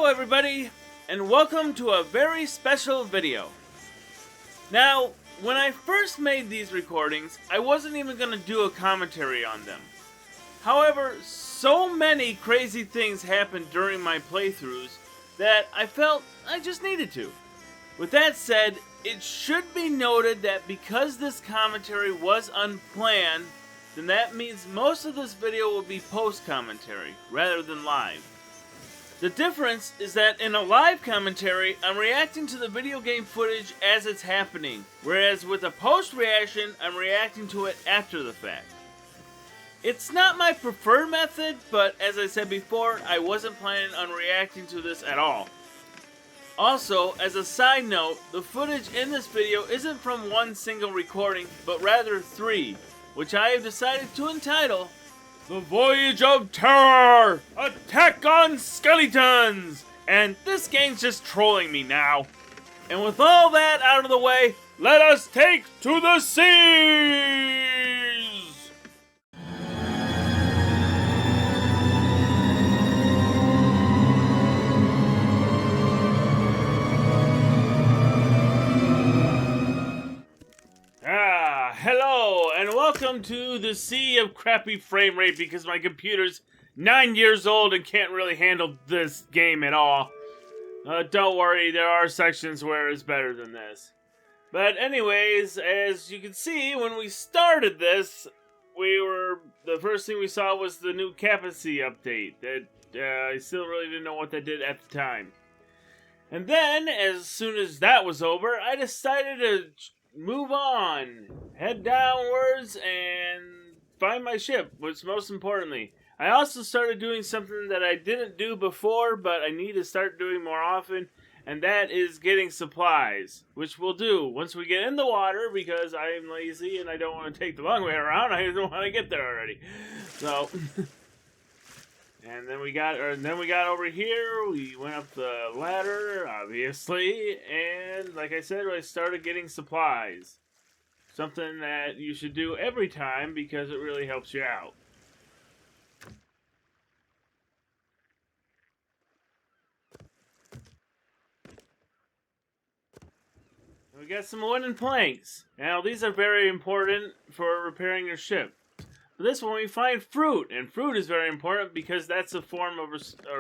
Hello everybody, and welcome to a very special video. Now, when I first made these recordings, I wasn't even going to do a commentary on them. However, so many crazy things happened during my playthroughs that I felt I just needed to. With that said, it should be noted that because this commentary was unplanned, then that means most of this video will be post-commentary rather than live. The difference is that in a live commentary, I'm reacting to the video game footage as it's happening, whereas with a post-reaction, I'm reacting to it after the fact. It's not my preferred method, but as I said before, I wasn't planning on reacting to this at all. Also, as a side note, the footage in this video isn't from one single recording, but rather 3, which I have decided to entitle The Voyage of Terror! Attack on Skeletons! And this game's just trolling me now. And with all that out of the way, let us take to the seas! Hello, and welcome to the sea of crappy frame rate because my computer's 9 years old and can't really handle this game at all. Don't worry, there are sections where it's better than this. But anyways, as you can see, when we started this, the first thing we saw was the new capacity update that I still really didn't know what that did at the time. And then, as soon as that was over, I decided to move on, head downwards, and find my ship, which most importantly. I also started doing something that I didn't do before, but I need to start doing more often, and that is getting supplies, which we'll do once we get in the water, because I am lazy and I don't want to take the long way around. I don't want to get there already. So, and then we got over here, we went up the ladder, obviously, and like I said, I started getting supplies. Something that you should do every time because it really helps you out. We got some wooden planks. Now, these are very important for repairing your ship. For this one, we find fruit, and fruit is very important because that's a form of,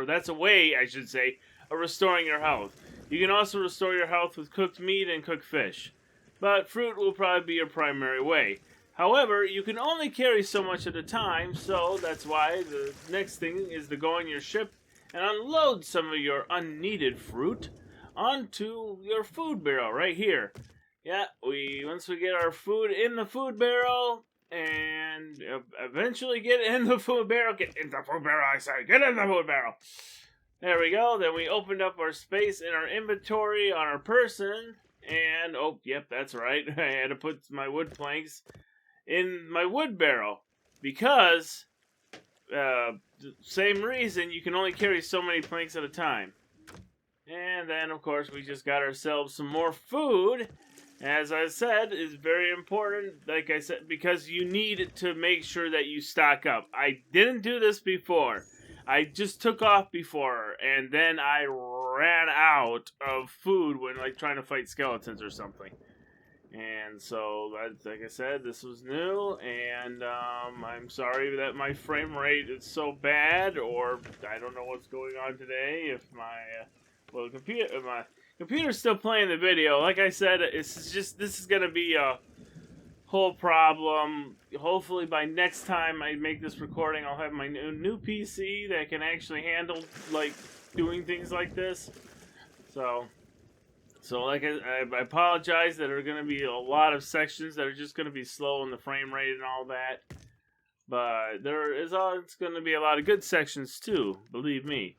that's a way, I should say, of restoring your health. You can also restore your health with cooked meat and cooked fish, but fruit will probably be your primary way. However, you can only carry so much at a time, so that's why the next thing is to go on your ship and unload some of your unneeded fruit onto your food barrel right here. Yeah, once we get our food in the food barrel, and eventually get in the food barrel. Get in the food barrel, I say. Get in the food barrel. There we go. Then we opened up our space in our inventory on our person. And, oh, yep, that's right. I had to put my wood planks in my wood barrel. Because, same reason, you can only carry so many planks at a time. And then, of course, we just got ourselves some more food. As I said, is very important, like I said, because you need to make sure that you stock up. I didn't do this before. I just took off before, and then I ran out of food when, like, trying to fight skeletons or something. And so, like I said, this was new, and I'm sorry that my frame rate is so bad, or I don't know what's going on today. If my computer's still playing the video. Like I said, this is gonna be a whole problem. Hopefully by next time I make this recording, I'll have my new PC that can actually handle, like, doing things like this. So like I apologize that there are gonna be a lot of sections that are just gonna be slow in the frame rate and all that. But it's gonna be a lot of good sections too, believe me.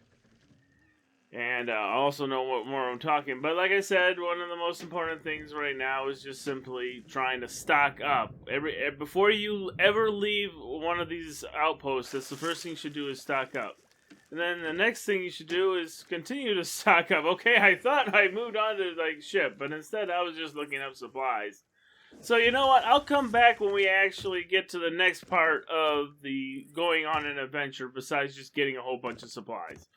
And I also know what more I'm talking. But like I said, one of the most important things right now is just simply trying to stock up. Before you ever leave one of these outposts, that's the first thing you should do is stock up. And then the next thing you should do is continue to stock up. Okay, I thought I moved on to, like, ship, but instead I was just looking up supplies. So you know what? I'll come back when we actually get to the next part of the going on an adventure besides just getting a whole bunch of supplies.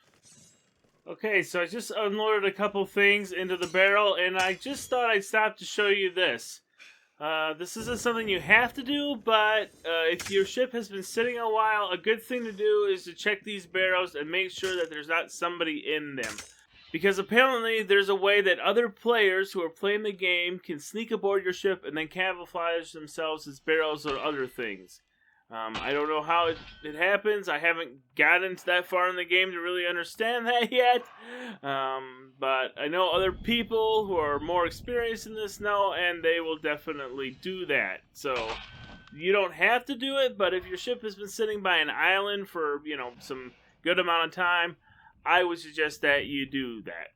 Okay, so I just unloaded a couple things into the barrel, and I just thought I'd stop to show you this. This isn't something you have to do, but if your ship has been sitting a while, a good thing to do is to check these barrels and make sure that there's not somebody in them. Because apparently there's a way that other players who are playing the game can sneak aboard your ship and then camouflage themselves as barrels or other things. I don't know how it happens. I haven't gotten that far in the game to really understand that yet. But I know other people who are more experienced in this know, and they will definitely do that. So you don't have to do it, but if your ship has been sitting by an island for, some good amount of time, I would suggest that you do that.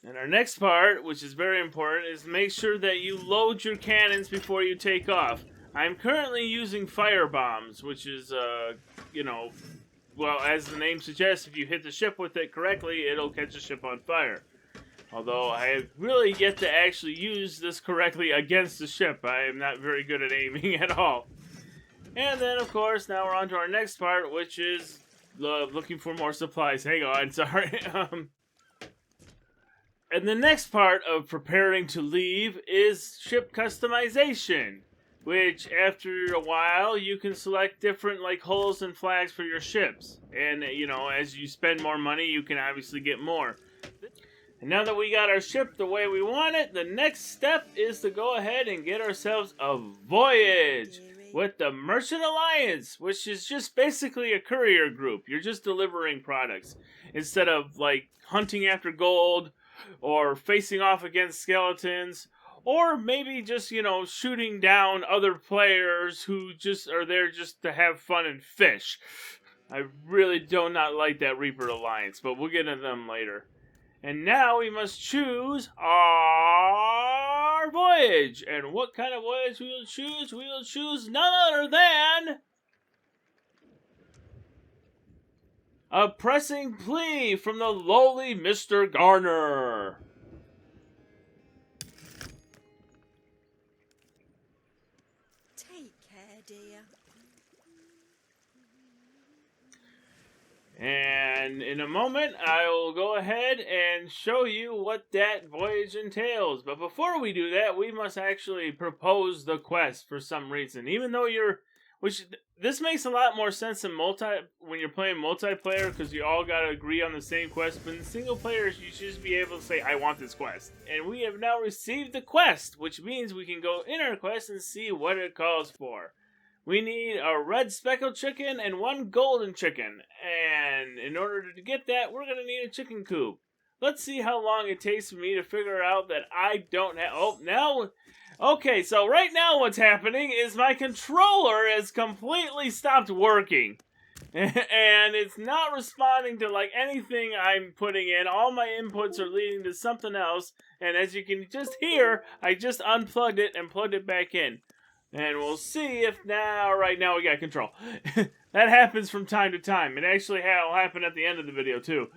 And our next part, which is very important, is make sure that you load your cannons before you take off. I'm currently using fire bombs, which is, well, as the name suggests, if you hit the ship with it correctly, it'll catch the ship on fire. Although I have really yet to actually use this correctly against the ship. I am not very good at aiming at all. And then, of course, now we're on to our next part, which is looking for more supplies. Hang on, sorry. And the next part of preparing to leave is ship customization, which after a while you can select different hulls and flags for your ships. And as you spend more money, you can obviously get more. And now that we got our ship the way we want it, the next step is to go ahead and get ourselves a voyage with the Merchant Alliance, which is just basically a courier group. You're just delivering products instead of hunting after gold or facing off against skeletons. Or maybe just, shooting down other players who just are there just to have fun and fish. I really do not like that Reaper Alliance, but we'll get into them later. And now we must choose our voyage. And what kind of voyage we will choose? We will choose none other than a pressing plea from the lowly Mr. Garner. And in a moment, I will go ahead and show you what that voyage entails. But before we do that, we must actually propose the quest for some reason. Even though this makes a lot more sense in when you're playing multiplayer, because you all gotta agree on the same quest. But in single players, you should just be able to say, I want this quest. And we have now received the quest, which means we can go in our quest and see what it calls for. We need a red speckled chicken and one golden chicken. And in order to get that, we're going to need a chicken coop. Let's see how long it takes for me to figure out that I don't have... Oh, now... Okay, so right now what's happening is my controller has completely stopped working. And it's not responding to anything I'm putting in. All my inputs are leading to something else. And as you can just hear, I just unplugged it and plugged it back in. And we'll see if right now we got control. That happens from time to time. It actually will happen at the end of the video too.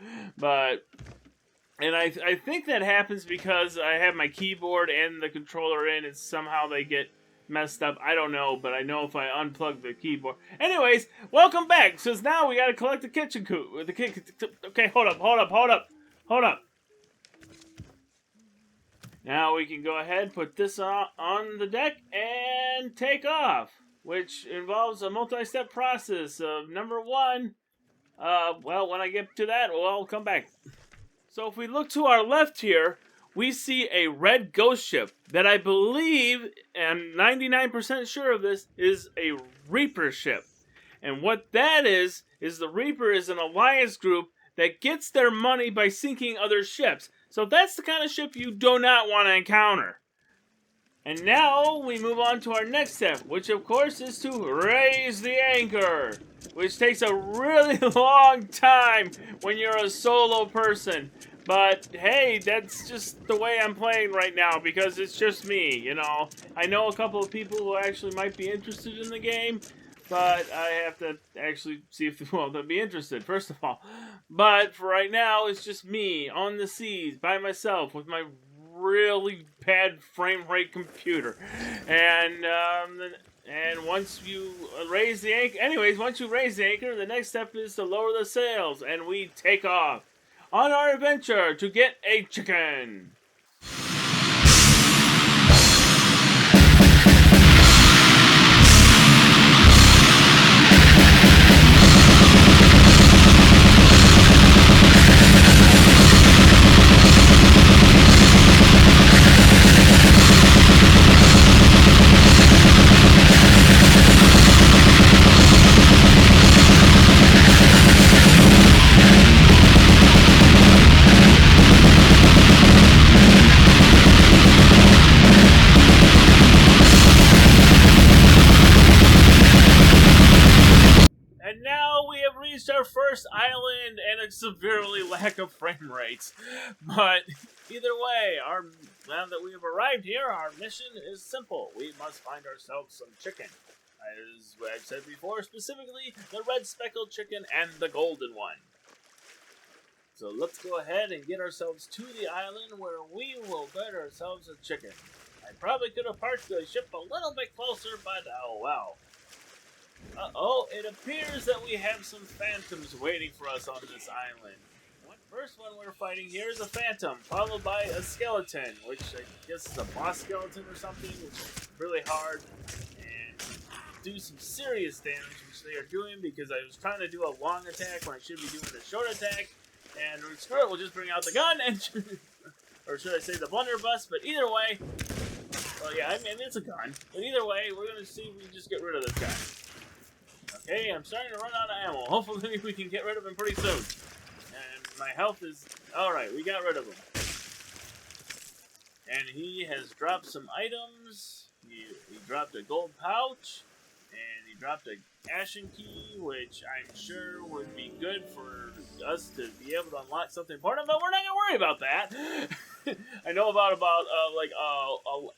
And I think that happens because I have my keyboard and the controller in, and somehow they get messed up. I don't know, but I know if I unplug the keyboard. Anyways, welcome back. So now we got to collect the kitchen coop. Okay, hold up. Now we can go ahead, put this on the deck, and take off, which involves a multi-step process of number one. Well, when I get to that, I'll come back. So if we look to our left here, we see a red ghost ship that I believe, and 99% sure of this, is a Reaper ship. And what that is the Reaper is an alliance group that gets their money by sinking other ships. So that's the kind of ship you do not want to encounter. And now we move on to our next step, which of course is to raise the anchor, which takes a really long time when you're a solo person. But hey, that's just the way I'm playing right now because it's just me, I know a couple of people who actually might be interested in the game, but I have to actually see if they'll be interested, first of all. But for right now, it's just me on the seas by myself with my really bad frame rate computer. And once you raise the anchor, the next step is to lower the sails, and we take off. on our adventure to get a chicken. Our first island and a severely lack of frame rates. But either way, now that we have arrived here, our mission is simple. We must find ourselves some chicken. As I've said before, specifically the red speckled chicken and the golden one. So let's go ahead and get ourselves to the island where we will get ourselves a chicken. I probably could have parked the ship a little bit closer, but oh well. Uh-oh, it appears that we have some phantoms waiting for us on this island. The first one we're fighting here is a phantom, followed by a skeleton, which I guess is a boss skeleton or something, which is really hard, and do some serious damage, which they are doing because I was trying to do a long attack when I should be doing a short attack, and screw it, we'll just bring out the gun, and or should I say the blunderbuss, but either way, well yeah, I mean, it's a gun, but either way, we're going to see if we can just get rid of this guy. Okay, I'm starting to run out of ammo. Hopefully we can get rid of him pretty soon. And my health is... Alright, we got rid of him. And he has dropped some items. He dropped a gold pouch. And he dropped a ashen key, which I'm sure would be good for us to be able to unlock something important, but we're not going to worry about that. I know about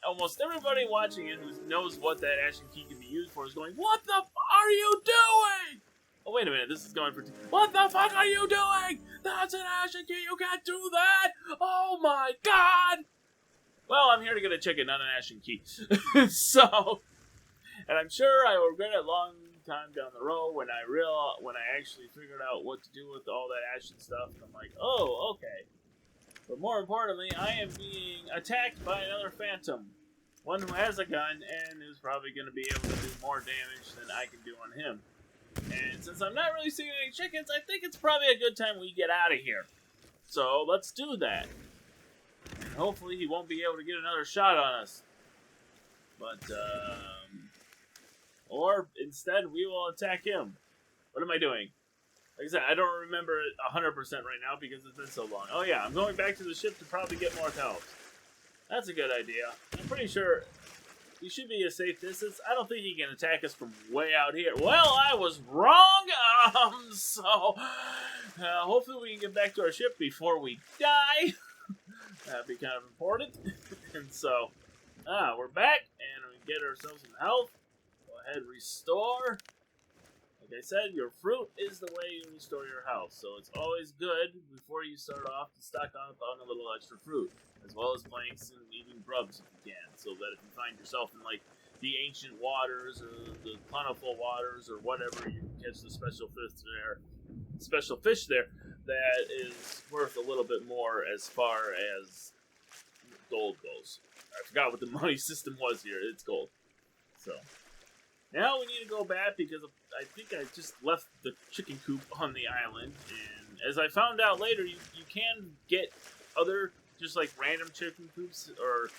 almost everybody watching it who knows what that ashen key can be used for is going, what the f are you doing? Oh, wait a minute, this is going for... What the fuck are you doing? That's an ashen key, you can't do that! Oh my god! Well, I'm here to get a chicken, not an ashen key. So... And I'm sure I will regret it a long time down the road when I actually figured out what to do with all that ashen stuff. And I'm like, oh, okay. But more importantly, I am being attacked by another phantom. One who has a gun and is probably going to be able to do more damage than I can do on him. And since I'm not really seeing any chickens, I think it's probably a good time we get out of here. So let's do that. And hopefully he won't be able to get another shot on us. But, or instead, we will attack him. What am I doing? Like I said, I don't remember it 100% right now because it's been so long. Oh yeah, I'm going back to the ship to probably get more health. That's a good idea. I'm pretty sure he should be a safe distance. I don't think he can attack us from way out here. Well, I was wrong! So, hopefully we can get back to our ship before we die. That'd be kind of important. And so, we're back, and we get ourselves some health. Ahead, restore. Like I said, your fruit is the way you restore your health, so it's always good before you start off to stock up on a little extra fruit, as well as planks and eating grubs if you can, so that if you find yourself in like the ancient waters or the plentiful waters or whatever, you can catch the special fish there that is worth a little bit more as far as gold goes. I forgot what the money system was here. It's gold. So now we need to go back because I think I just left the chicken coop on the island. And as I found out later, you can get other, just like random chicken coops or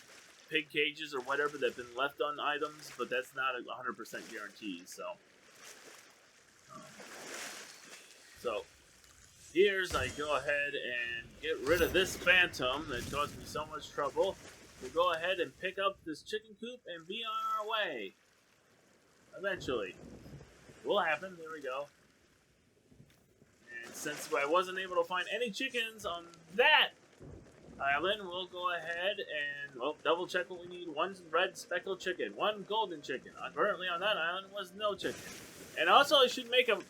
pig cages or whatever that have been left on items, but that's not a 100% guarantee. So here's I go ahead and get rid of this phantom that caused me so much trouble. We'll go ahead and pick up this chicken coop and be on our way. Eventually. It will happen. There we go. And since I wasn't able to find any chickens on that island, we'll go ahead and, well, double check what we need. One red speckled chicken. One golden chicken. Currently on that island was no chicken. And also I should make a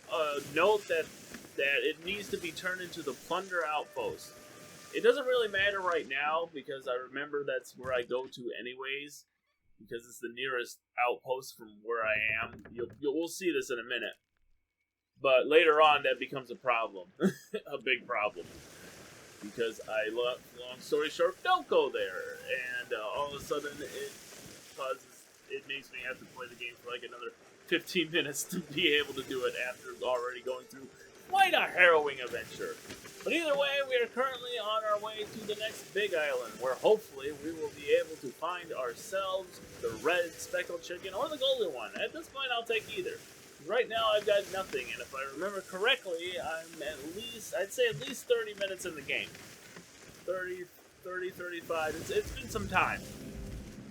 note that it needs to be turned into the plunder outpost. It doesn't really matter right now because I remember that's where I go to anyways. Because it's the nearest outpost from where I am. We'll see this in a minute. But later on, that becomes a problem. A big problem. because long story short, don't go there. And all of a sudden, it makes me have to play the game for like another 15 minutes to be able to do it after already going through quite a harrowing adventure. But either way, we are currently on our way to the next big island, where hopefully we will be able to find ourselves the red speckled chicken or the golden one. At this point, I'll take either. Right now, I've got nothing, and if I remember correctly, I'd say at least 30 minutes in the game. 30, 35. It's been some time.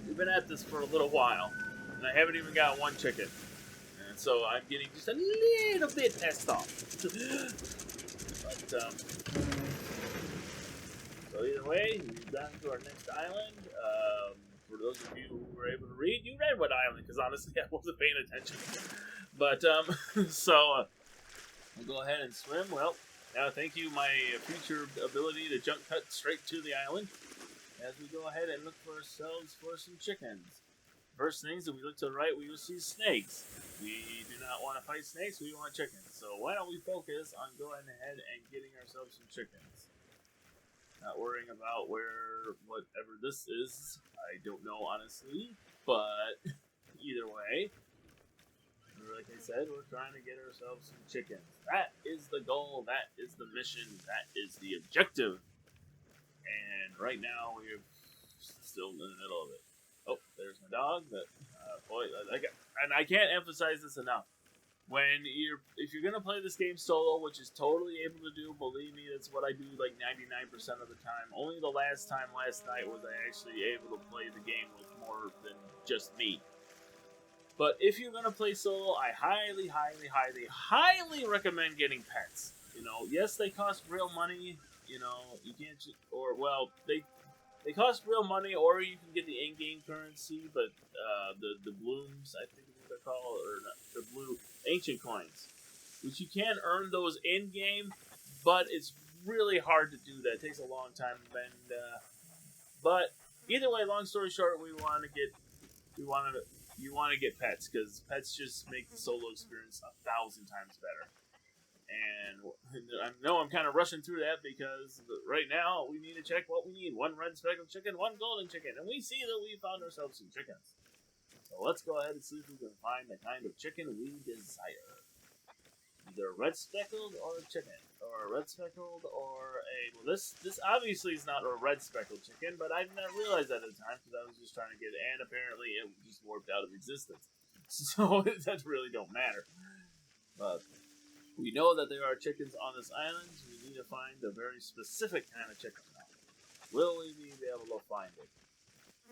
We've been at this for a little while, and I haven't even got one chicken. And so I'm getting just a little bit pissed off. But, so either way, we've gotten to our next island. For those of you who were able to read, you read what island, because honestly, I wasn't paying attention. But, so, we'll go ahead and swim. Well, now thank you, my future ability to jump cut straight to the island, as we go ahead and look for ourselves for some chickens. First things, if we look to the right, we will see snakes. We do not want to fight snakes, we want chickens. So why don't we focus on going ahead and getting ourselves some chickens. Not worrying about whatever this is. I don't know, honestly. But either way, like I said, we're trying to get ourselves some chickens. That is the goal. That is the mission. That is the objective. And right now, we're still in the middle of it. Oh, there's my dog. But boy, and I can't emphasize this enough. If you're gonna play this game solo, which is totally able to do, believe me, that's what I do like 99% of the time. Only the last night was I actually able to play the game with more than just me. But if you're gonna play solo, I highly, highly, highly, highly recommend getting pets. You know, yes, they cost real money. You know, you can't they cost real money, or you can get the in-game currency, but the blooms, I think is what they're called, or not, the blue ancient coins, which you can earn those in-game, but it's really hard to do that. It takes a long time, and but either way, long story short, you want to get pets, because pets just make the solo experience 1,000 times better. And I know I'm kind of rushing through that because right now we need to check what we need. 1 red speckled chicken, 1 golden chicken. And we see that we found ourselves some chickens. So let's go ahead and see if we can find the kind of chicken we desire. Either a red speckled or a chicken. Or a red speckled or a... Well, this obviously is not a red speckled chicken, but I did not realize that at the time because I was just trying to get it. And apparently it just warped out of existence. So that really don't matter. But... we know that there are chickens on this island. We need to find a very specific kind of chicken now. Will we be able to find it?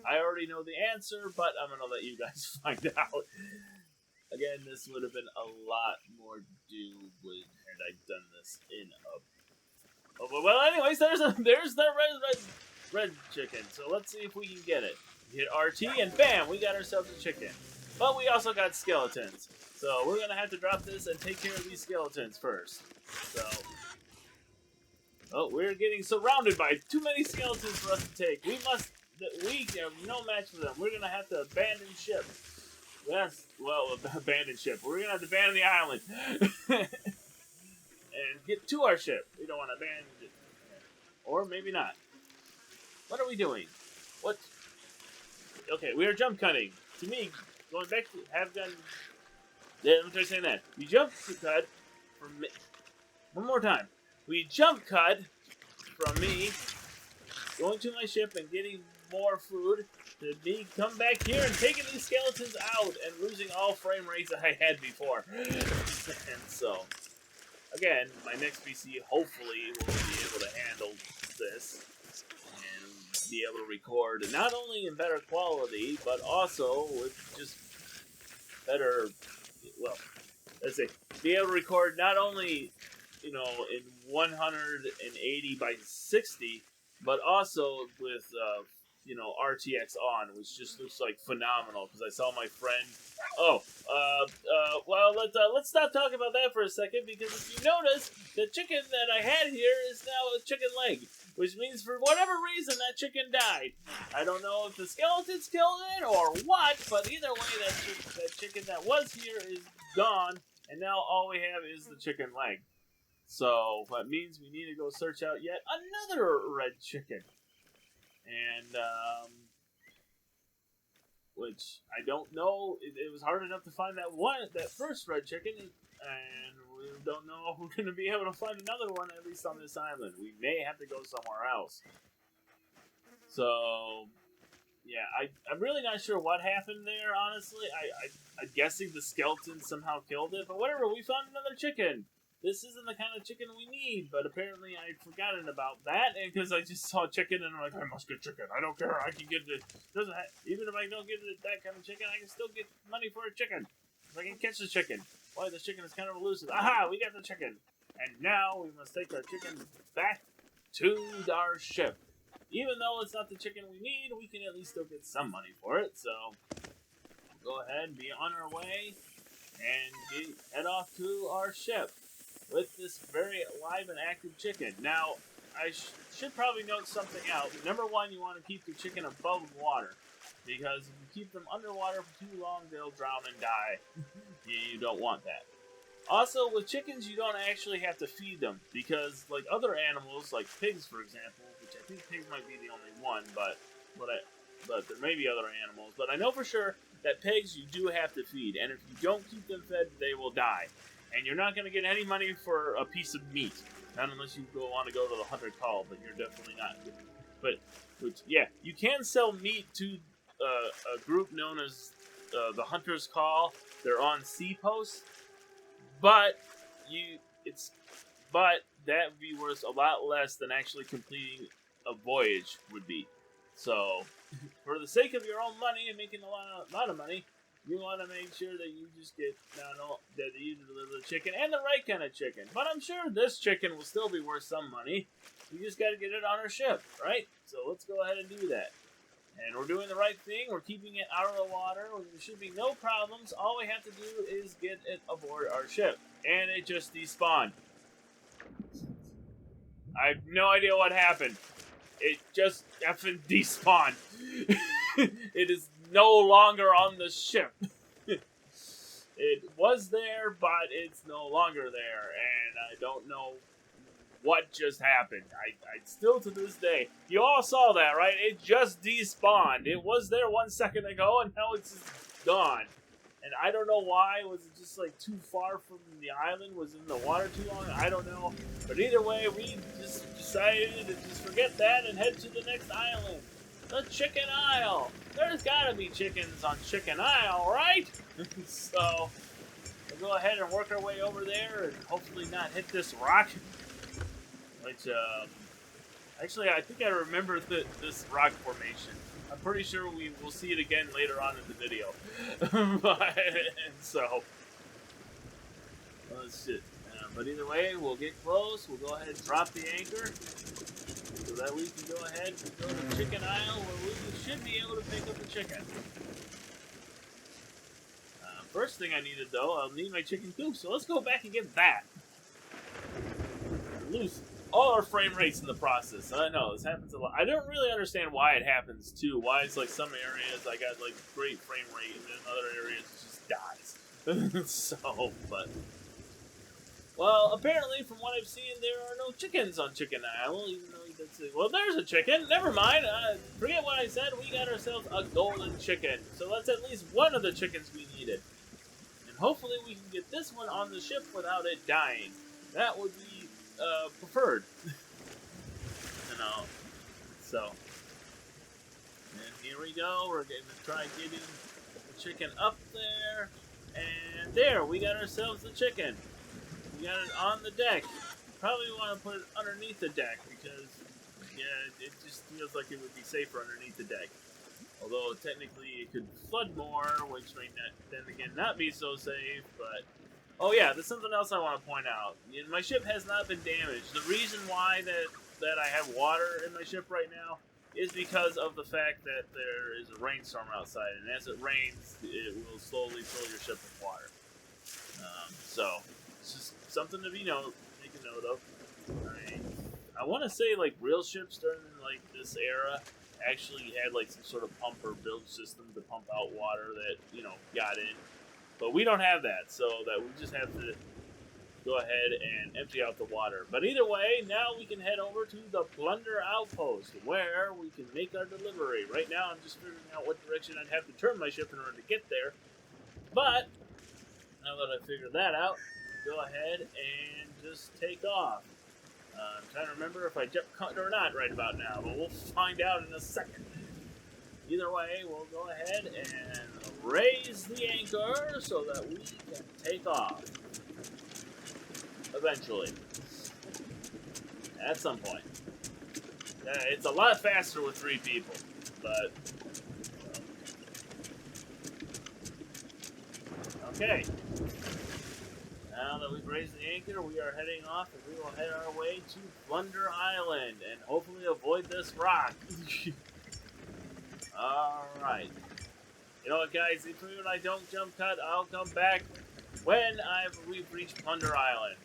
I already know the answer, but I'm going to let you guys find out. Again, this would have been a lot more had I done this in a... Oh, well, anyways, there's the red chicken. So let's see if we can get it. Hit RT, and bam, we got ourselves a chicken. But we also got skeletons. So we're going to have to drop this and take care of these skeletons first. So... oh, we're getting surrounded by too many skeletons for us to take. We have no match for them. We're going to have to abandon ship. Yes, well, abandon ship. We're going to have to abandon the island. And get to our ship. We don't want to abandon it. Or maybe not. What are we doing? What? Okay, we are jump cutting. To me, going back to have done... yeah, let me try saying that. We jump cut from me. One more time. We jump cut from me going to my ship and getting more food to me come back here and taking these skeletons out and losing all frame rates that I had before. And so, again, my next PC hopefully will be able to handle this and be able to record not only in better quality, but also with just better... well, let's say, be able to record not only, you know, in 180 by 60, but also with, you know, RTX on, which just looks like phenomenal. Because I saw my friend. Oh, well, let's stop talking about that for a second. Because if you notice, the chicken that I had here is now a chicken leg, which means for whatever reason that chicken died. I don't know if the skeletons killed it or what, but either way, that chicken that was here is gone, and now all we have is the chicken leg. So that means we need to go search out yet another red chicken. And, which I don't know. It was hard enough to find that first red chicken, and we don't know if we're going to be able to find another one, at least on this island. We may have to go somewhere else. So, yeah, I'm really not sure what happened there, honestly. I'm guessing the skeleton somehow killed it, but whatever, we found another chicken. This isn't the kind of chicken we need, but apparently I'd forgotten about that, and because I just saw chicken, and I'm like, I must get chicken. I don't care. I can get it. Even if I don't get that kind of chicken, I can still get money for a chicken. If I can catch the chicken. Boy, this chicken is kind of elusive. Aha, we got the chicken. And now we must take our chicken back to our ship. Even though it's not the chicken we need, we can at least still get some money for it, so go ahead and be on our way and head off to our ship with this very alive and active chicken. Now, I should probably note something out. Number one, you want to keep the chicken above water, because if you keep them underwater for too long, they'll drown and die. You don't want that. Also, with chickens, you don't actually have to feed them, because like other animals, like pigs, for example, which I think pigs might be the only one, but there may be other animals. But I know for sure that pigs you do have to feed, and if you don't keep them fed, they will die. And you're not going to get any money for a piece of meat. Not unless you want to go to the hunter call, but you're definitely not. Yeah, you can sell meat to a group known as the Hunter's Call. They're on sea posts, but that would be worth a lot less than actually completing a voyage would be. So, for the sake of your own money and making a lot of money, you want to make sure that you just get that you deliver the chicken and the right kind of chicken. But I'm sure this chicken will still be worth some money. We just got to get it on our ship, right? So let's go ahead and do that. And we're doing the right thing. We're keeping it out of the water. There should be no problems. All we have to do is get it aboard our ship. And it just despawned. I have no idea what happened. It just effing despawned. It is no longer on the ship. It was there, but it's no longer there, and I don't know what just happened. I still to this day, you all saw that, right? It just despawned. It was there 1 second ago, and now it's just gone. And I don't know why. Was it just like too far from the island? Was it in the water too long? I don't know. But either way, we just decided to just forget that and head to the next island. The Chicken Isle. There's gotta be chickens on Chicken Isle, right? So, we'll go ahead and work our way over there and hopefully not hit this rock. Which, actually, I think I remember this rock formation. I'm pretty sure we will see it again later on in the video. But either way, we'll get close. We'll go ahead and drop the anchor so that we can go ahead and go to Chicken Isle where we should be able to pick up the chicken. First thing I needed, though, I'll need my chicken coop. So let's go back and get that. Lose all our frame rates in the process. I know, this happens a lot. I don't really understand why it happens, too. Why it's like some areas I got like great frame rate, and then other areas it just dies. Well, apparently, from what I've seen, there are no chickens on Chicken Isle, even though he did say, well, there's a chicken. Never mind. Forget what I said. We got ourselves a golden chicken. So that's at least one of the chickens we needed. And hopefully we can get this one on the ship without it dying. That would be preferred. So, and here we go. We're going to try getting the chicken up there. And there, we got ourselves the chicken. We got it on the deck. Probably want to put it underneath the deck because, yeah, it just feels like it would be safer underneath the deck. Although, technically, it could flood more, which may not, then again, not be so safe, but... Oh yeah, there's something else I want to point out. My ship has not been damaged. The reason why that I have water in my ship right now is because of the fact that there is a rainstorm outside, and as it rains, it will slowly fill your ship with water. So, it's just something to make a note of. I want to say, like, real ships during, like, this era actually had, like, some sort of pump or build system to pump out water that, got in. But we don't have that, so that we just have to go ahead and empty out the water. But either way, now we can head over to the Plunder Outpost, where we can make our delivery. Right now, I'm just figuring out what direction I'd have to turn my ship in order to get there. But now that I figured that out, go ahead and just take off. I'm trying to remember if I jump cut or not right about now, but we'll find out in a second. Either way, we'll go ahead and raise the anchor so that we can take off. Eventually. At some point. It's a lot faster with 3 people, but... Okay. Now that we've raised the anchor, we are heading off, and we will head our way to Plunder Island, and hopefully avoid this rock. Alright. You know what, guys? If I don't jump cut, I'll come back when we've reached Plunder Island.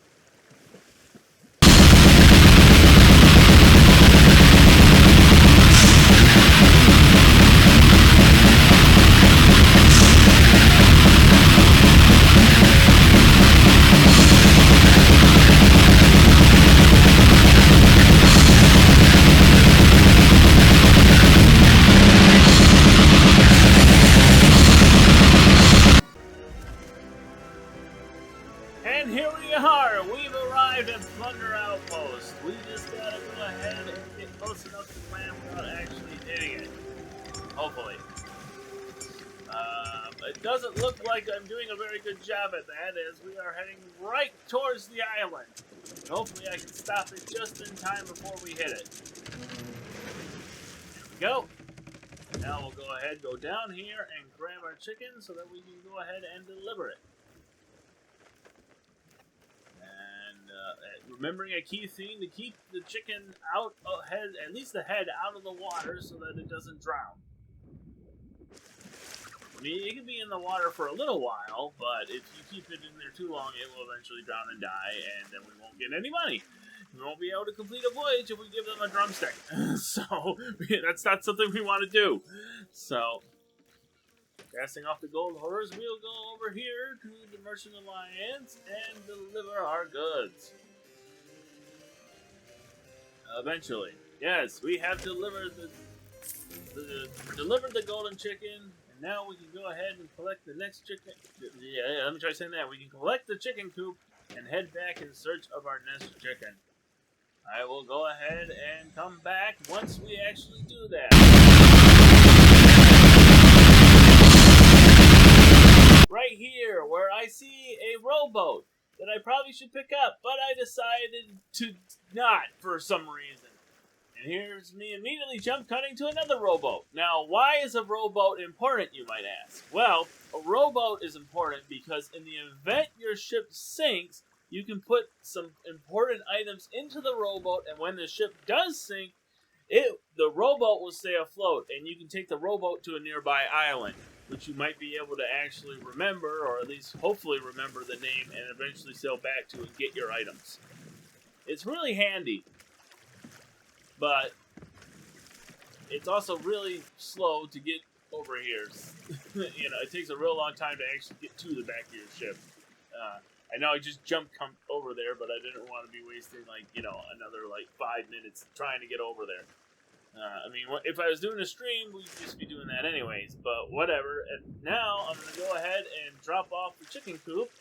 And here we are! We've arrived at Plunder Outpost. We just gotta go ahead and get close enough to land without actually hitting it. Hopefully. It doesn't look like I'm doing a very good job at that, as we are heading right towards the island. And hopefully I can stop it just in time before we hit it. Here we go. Now we'll go ahead, go down here, and grab our chicken so that we can go ahead and deliver it. Remembering a key thing to keep the chicken out, at least the head out of the water so that it doesn't drown. I mean, it can be in the water for a little while, but if you keep it in there too long, it will eventually drown and die, and then we won't get any money. We won't be able to complete a voyage if we give them a drumstick. So, that's not something we want to do. So, casting off the gold horrors, we'll go over here to the Merchant Alliance and deliver our goods. Eventually. Yes, we have delivered the golden chicken, and now we can go ahead and collect the next chicken. Yeah, let me try saying that. We can collect the chicken coop and head back in search of our next chicken. I will go ahead and come back once we actually do that. Right here, where I see a rowboat that I probably should pick up, but I decided to not for some reason. And here's me immediately jump cutting to another rowboat. Now, why is a rowboat important, you might ask? Well, a rowboat is important because in the event your ship sinks, you can put some important items into the rowboat, and when the ship does sink, the rowboat will stay afloat, and you can take the rowboat to a nearby island, which you might be able to actually remember, or at least hopefully remember the name, and eventually sail back to and get your items. It's really handy, but it's also really slow to get over here. You know, it takes a real long time to actually get to the back of your ship. I know I just come over there, but I didn't want to be wasting, another, 5 minutes trying to get over there. I mean, if I was doing a stream, we'd just be doing that anyways, but whatever. And now I'm going to go ahead and drop off the chicken coop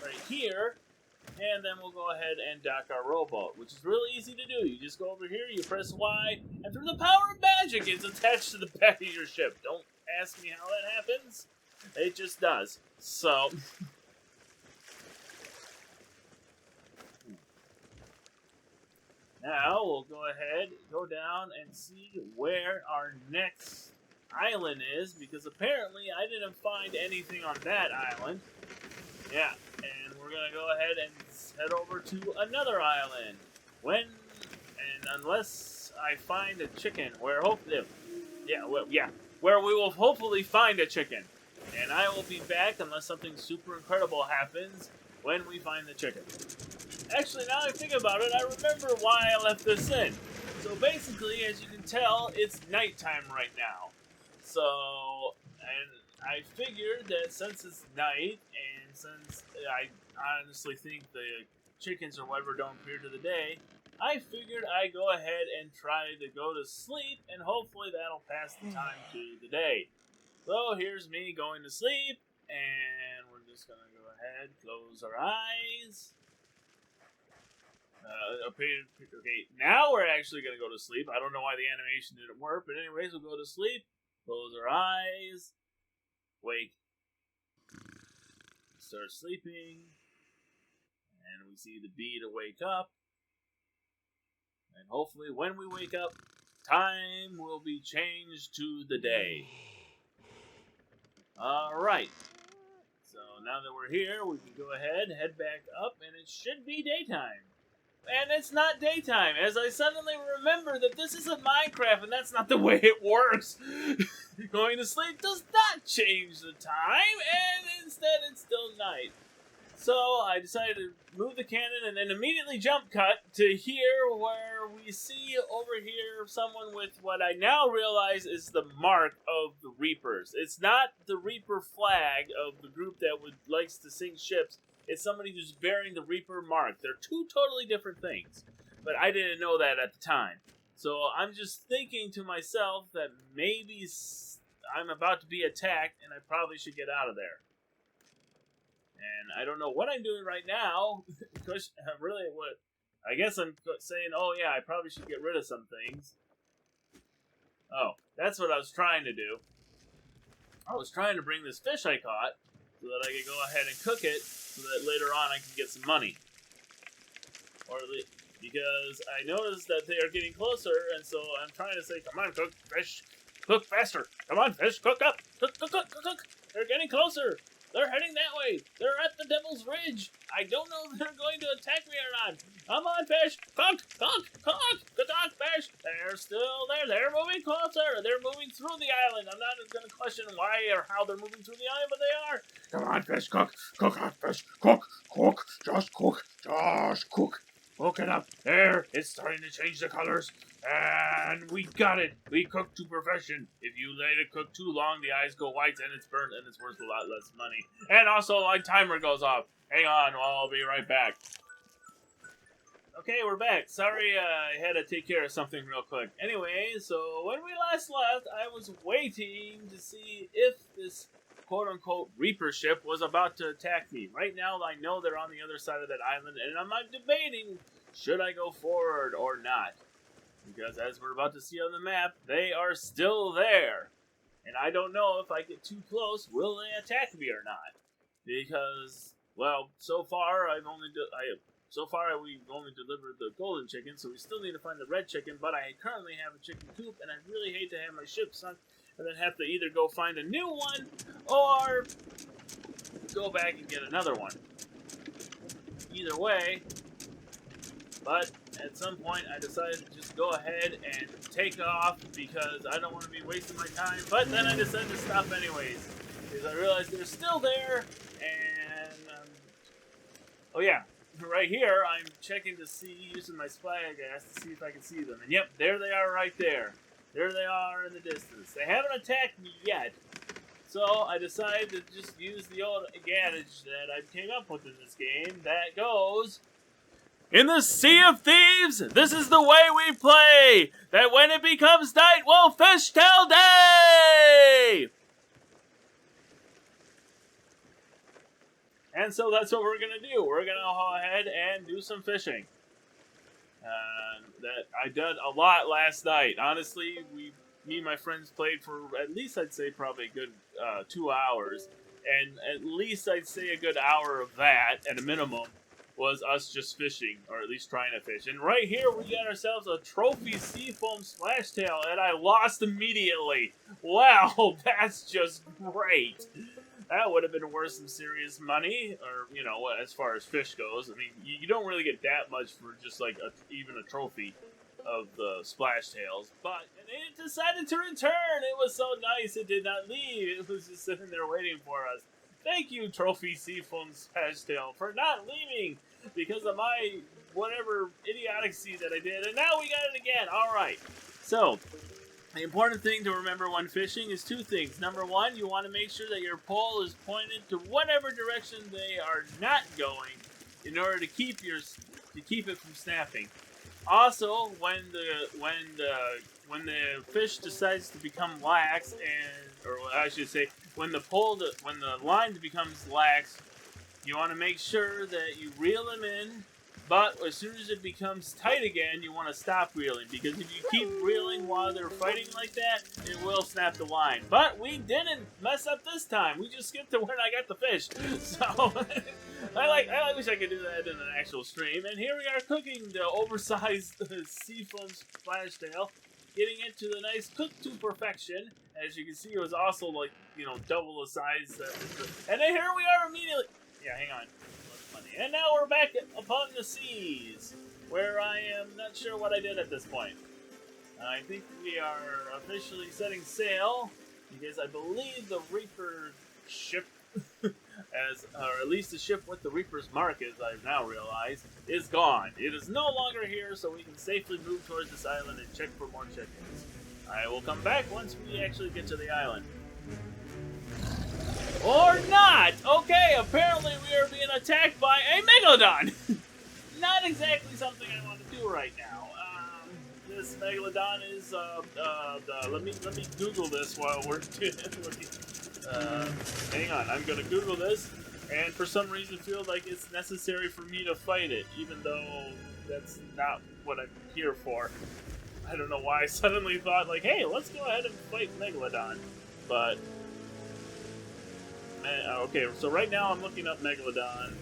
right here, and then we'll go ahead and dock our rowboat, which is really easy to do. You just go over here, you press Y, and through the power of magic, it's attached to the back of your ship. Don't ask me how that happens. It just does. So... Now, we'll go ahead, go down, and see where our next island is, because apparently I didn't find anything on that island. Yeah, and we're going to go ahead and head over to another island. Unless I find a chicken, where we will hopefully find a chicken. And I will be back unless something super incredible happens when we find the chicken. Actually, now I think about it, I remember why I left this in. So basically, as you can tell, it's nighttime right now. So, and I figured that since it's night, and since I honestly think the chickens or whatever don't appear to the day, I figured I'd go ahead and try to go to sleep, and hopefully that'll pass the time to the day. So here's me going to sleep, and we're just gonna go ahead, close our eyes. Okay, now we're actually gonna go to sleep. I don't know why the animation didn't work, but anyways, we'll go to sleep, close our eyes, wake, start sleeping, and we see the bee to wake up. And hopefully when we wake up, time will be changed to the day. Alright. So now that we're here, we can go ahead, head back up, and it should be daytime. And it's not daytime, as I suddenly remember that this isn't Minecraft, and that's not the way it works. Going to sleep does not change the time, and instead it's still night. So I decided to move the cannon and then immediately jump cut to here, where we see over here someone with what I now realize is the mark of the Reapers. It's not the Reaper flag of the group that likes to sink ships. It's somebody who's bearing the Reaper mark. They're two totally different things, but I didn't know that at the time. So I'm just thinking to myself that maybe I'm about to be attacked and I probably should get out of there. And I don't know what I'm doing right now, because I guess I'm saying, oh yeah, I probably should get rid of some things. Oh, that's what I was trying to do. I was trying to bring this fish I caught so that I could go ahead and cook it, so that later on I can get some money. Or at least, because I noticed that they are getting closer, and so I'm trying to say, come on, cook, fish, cook faster. Come on, fish, cook up, cook, cook, cook, cook, cook. They're getting closer. They're heading that way. They're at the Devil's Ridge. I don't know if they're going to attack me or not. Come on, fish. Cook, cook, cook. Good dog, fish. They're still there. They're moving closer. They're moving through the island. I'm not going to question why or how they're moving through the island, but they are. Come on, fish. Cook. Cook up, fish. Cook. Cook. Just cook. Just cook. Cook it up. There. It's starting to change the colors. And we got it. We cooked to perfection. If you let it cook too long, the eyes go white and it's burnt and it's worth a lot less money. And also, my timer goes off. Hang on, I'll be right back. Okay, we're back. Sorry, I had to take care of something real quick. Anyway, so when we last left, I was waiting to see if this quote-unquote Reaper ship was about to attack me. Right now, I know they're on the other side of that island, and I'm not debating should I go forward or not. Because as we're about to see on the map, they are still there. And I don't know if I get too close, will they attack me or not? Because, well, so far we've only delivered the golden chicken, so we still need to find the red chicken, but I currently have a chicken coop, and I really hate to have my ship sunk, and then have to either go find a new one, or go back and get another one. Either way, but at some point I decided to just go ahead and take off because I don't want to be wasting my time. But then I decided to stop anyways because I realized they're still there. And oh yeah, right here I'm checking to see, using my spy gas to see if I can see them. And yep, there they are right there. There they are in the distance. They haven't attacked me yet. So I decided to just use the old adage that I came up with in this game that goes, in the Sea of Thieves, this is the way we play, that when it becomes night, we'll fish till day! And so that's what we're going to do. We're going to go ahead and do some fishing. That I did a lot last night. Honestly, me and my friends played for at least I'd say probably a good 2 hours. And at least I'd say a good hour of that, at a minimum, was us just fishing, or at least trying to fish. And right here, we got ourselves a trophy seafoam splashtail, and I lost immediately. Wow, that's just great. That would have been worth some serious money, or, you know, as far as fish goes. I mean, you don't really get that much for just, like, even a trophy of the splashtails. But and it decided to return. It was so nice it did not leave. It was just sitting there waiting for us. Thank you, Trophy Seafoam Splashtail, for not leaving because of my whatever idiocy that I did. And now we got it again. All right. So, the important thing to remember when fishing is two things. Number one, you want to make sure that your pole is pointed to whatever direction they are not going. in order to keep it from snapping. Also, when the fish decides to become lax, or I should say, when the line becomes lax, you want to make sure that you reel them in. But as soon as it becomes tight again, you want to stop reeling, because if you keep reeling while they're fighting like that, it will snap the line. But we didn't mess up this time. We just skipped to when I got the fish. So I wish I could do that in an actual stream. And here we are cooking the oversized seafoam splashtail, getting it to the nice cooked to perfection. As you can see, it was also like, you know, double the size. And then here we are immediately. Yeah, hang on. And now we're back upon the seas, where I am not sure what I did at this point. I think we are officially setting sail, because I believe the Reaper ship, or at least the ship with the Reaper's mark, as I've now realized, is gone. It is no longer here, so we can safely move towards this island and check for more check-ins. I will come back once we actually get to the island. Or not! Okay, apparently we are being attacked by a Megalodon! Not exactly something I want to do right now. This Megalodon is, let me Google this while we're looking. Hang on, I'm gonna Google this, and for some reason feel like it's necessary for me to fight it, even though that's not what I'm here for. I don't know why I suddenly thought, like, hey, let's go ahead and fight Megalodon. But okay, so right now I'm looking up Megalodon.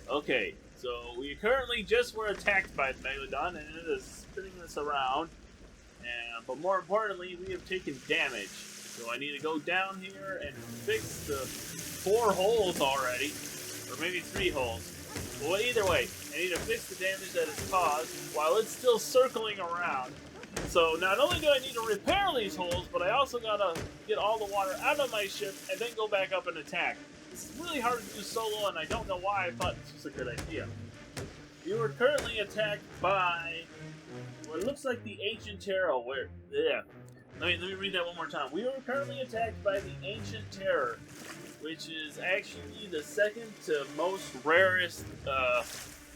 Okay, so we currently just were attacked by Megalodon, and it is spinning us around. But more importantly, we have taken damage. So I need to go down here and fix the 4 holes already, or maybe 3 holes. Well, either way, I need to fix the damage that it's caused while it's still circling around. So not only do I need to repair these holes, but I also gotta get all the water out of my ship and then go back up and attack. This is really hard to do solo, and I don't know why I thought this was a good idea. You are currently attacked by what looks like the Ancient Terror. Let me read that one more time. We are currently attacked by the Ancient Terror, which is actually the second to most rarest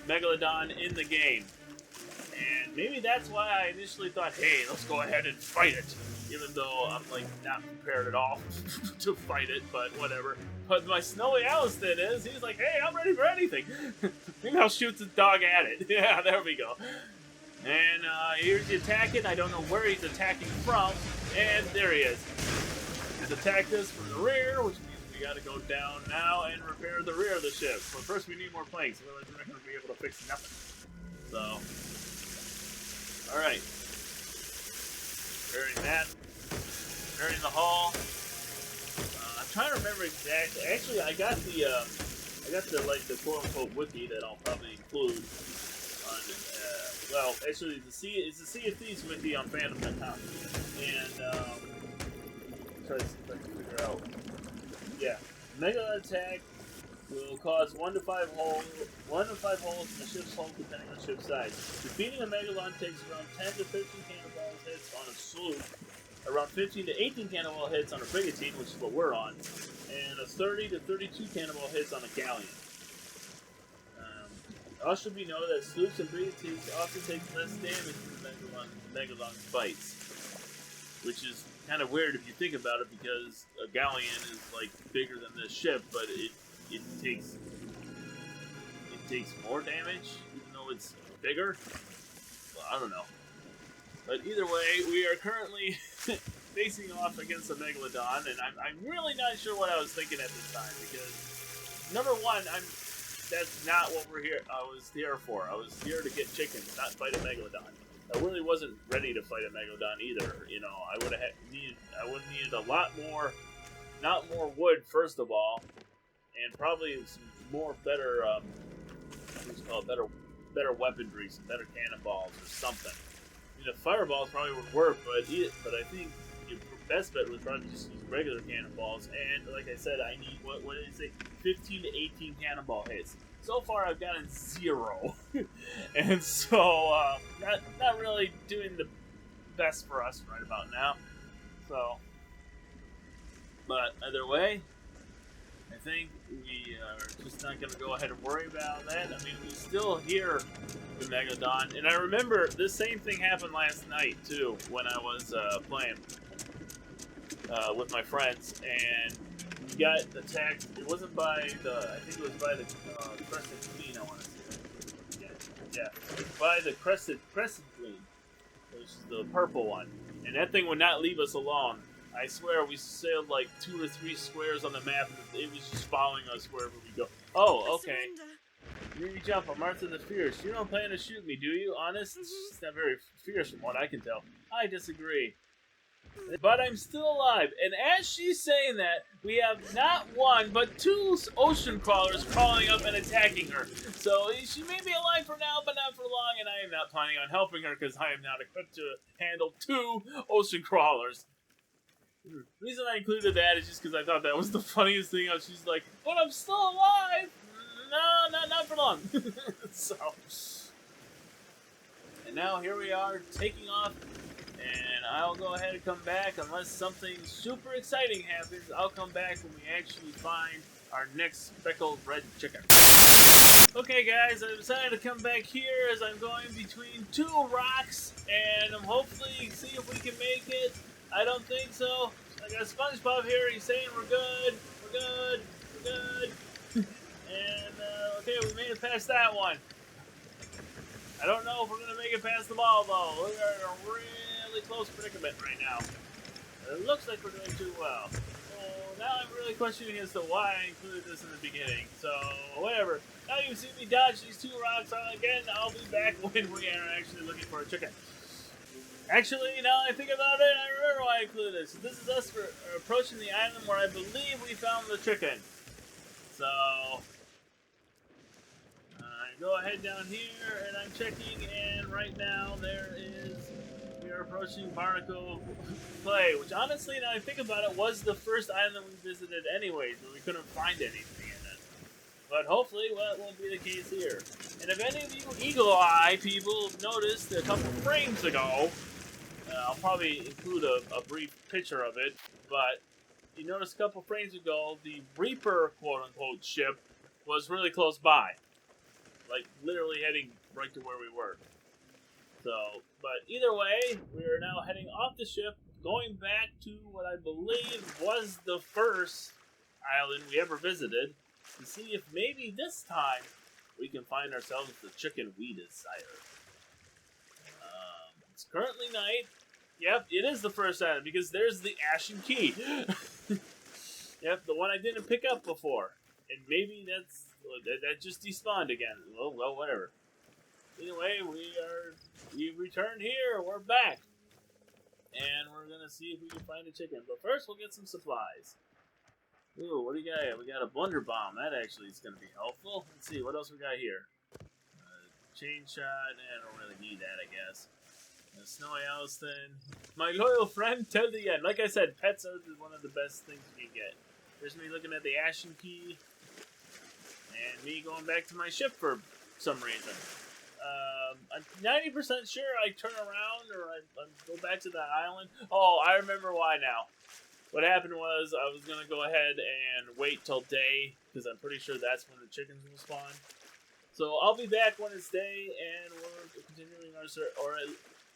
Megalodon in the game. And maybe that's why I initially thought, hey, let's go ahead and fight it. Even though I'm, like, not prepared at all to fight it, but whatever. But my Snowy Aliston is, he's like, hey, I'm ready for anything. Maybe I'll shoot the dog at it. Yeah, there we go. And here's the attacking. I don't know where he's attacking from. And there he is. He's attacked us from the rear, which means we gotta go down now and repair the rear of the ship. But first we need more planks, otherwise we're not gonna be able to fix nothing. So, alright. Repairing that. Repairing the hull. I'm trying to remember exactly. Actually, I got the quote-unquote wiki that I'll probably include on, well, actually, it's the Sea of Thieves wiki on Fandom.com. And, try to see if I can figure out. Yeah. Mega attack will cause 1 to 5 holes in the ship's hull, depending on ship size. Defeating a Megalodon takes around 10 to 13 cannonballs hits on a sloop, around 15 to 18 cannonball hits on a brigantine, which is what we're on, and a 30 to 32 cannonball hits on a galleon. It also should be noted that sloops and brigantines often take less damage from the Megalodon's bites, which is kind of weird if you think about it, because a galleon is like bigger than this ship, but it takes more damage, even though it's bigger. Well, I don't know. But either way, we are currently facing off against a Megalodon, and I'm really not sure what I was thinking at this time, because number one, that's not what I was here for. I was here to get chickens, not fight a Megalodon. I really wasn't ready to fight a Megalodon either. You know, I would have needed a lot more, not more wood first of all, and probably some more better, better weaponry, some better cannonballs or something. You know, fireballs probably would work, but I think your best bet would probably just use regular cannonballs. And like I said, I need what did it say? 15 to 18 cannonball hits. So far, I've gotten 0, and so not really doing the best for us right about now. So But either way, I think we are just not going to go ahead and worry about that. I mean, we still hear the Megalodon. And I remember this same thing happened last night, too, when I was playing with my friends. And we got attacked. It wasn't by the... I think it was by the Crescent Queen, I want to say. Yeah. It was by the Crescent Queen, which is the purple one. And that thing would not leave us alone. I swear, we sailed like 2 or 3 squares on the map, and it was just following us wherever we go. Oh, okay. You need to jump on Martha the Fierce. You don't plan to shoot me, do you? Honest? She's not very fierce from what I can tell. I disagree. But I'm still alive. And as she's saying that, we have not one, but 2 ocean crawlers crawling up and attacking her. So she may be alive for now, but not for long, and I am not planning on helping her because I am not equipped to handle 2 ocean crawlers. The reason I included that is just because I thought that was the funniest thing. She's like, but I'm still alive! No, not for long. So, and now here we are, taking off, and I'll go ahead and come back. Unless something super exciting happens, I'll come back when we actually find our next speckled red chicken. Okay guys, I decided to come back here as I'm going between 2 rocks, and I'm hopefully see if we can make it. I don't think so. I got SpongeBob here. He's saying we're good. We're good. We're good. And, okay, we made it past that one. I don't know if we're going to make it past the ball, though. We're in a really close predicament right now. It looks like we're doing too well. So now I'm really questioning as to why I included this in the beginning. So, whatever. Now you can see me dodge these 2 rocks again. I'll be back when we are actually looking for a chicken. Actually, now I think about it, I remember why I included this. This is us approaching the island where I believe we found the chicken. So, I go ahead down here, and I'm checking, and right now we are approaching Barnacle Clay, which honestly, now I think about it, was the first island we visited anyways, but we couldn't find anything in it. But hopefully, well, it won't be the case here. And if any of you Eagle Eye people noticed a couple frames ago, I'll probably include a brief picture of it, but you noticed a couple frames ago, the Reaper, quote-unquote, ship was really close by. Like, literally heading right to where we were. So, but either way, we are now heading off the ship, going back to what I believe was the first island we ever visited, to see if maybe this time we can find ourselves the chicken we desire. It's currently night. Yep, it is the first island, because there's the Ashen Key. Yep, the one I didn't pick up before. And maybe that just despawned again. Well, whatever. Anyway, we returned here. We're back. And we're going to see if we can find a chicken. But first, we'll get some supplies. Ooh, what do you got here? We got a Blunder Bomb. That actually is going to be helpful. Let's see, what else we got here? Chain Shot. I don't really need that, I guess. Snowy Owlston. My loyal friend till the end. Like I said, Pets are one of the best things you can get. There's me looking at the Ashen Key. And me going back to my ship for some reason. I'm 90% sure I turn around or I go back to that island. Oh, I remember why now. What happened was I was going to go ahead and wait till day, because I'm pretty sure that's when the chickens will spawn. So I'll be back when it's day, and we're continuing our search.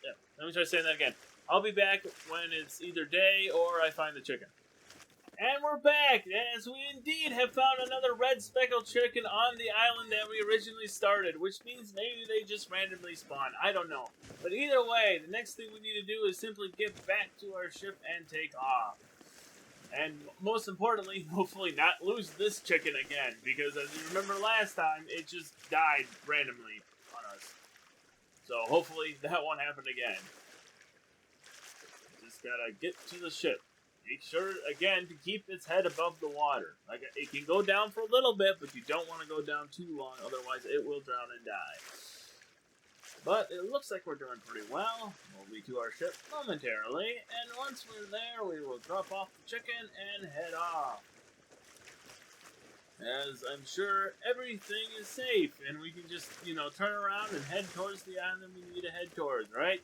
Yeah, let me try saying that again. I'll be back when it's either day or I find the chicken. And we're back, as we indeed have found another red speckled chicken on the island that we originally started, which means maybe they just randomly spawn. I don't know. But either way, the next thing we need to do is simply get back to our ship and take off. And most importantly, hopefully not lose this chicken again, because as you remember last time, it just died randomly on us. So hopefully that won't happen again. Just gotta get to the ship. Make sure, again, to keep its head above the water. Like, it can go down for a little bit, but you don't want to go down too long, otherwise it will drown and die. But it looks like we're doing pretty well. We'll be to our ship momentarily, and once we're there, we will drop off the chicken and head off. As I'm sure everything is safe, and we can just, turn around and head towards the island we need to head towards, right?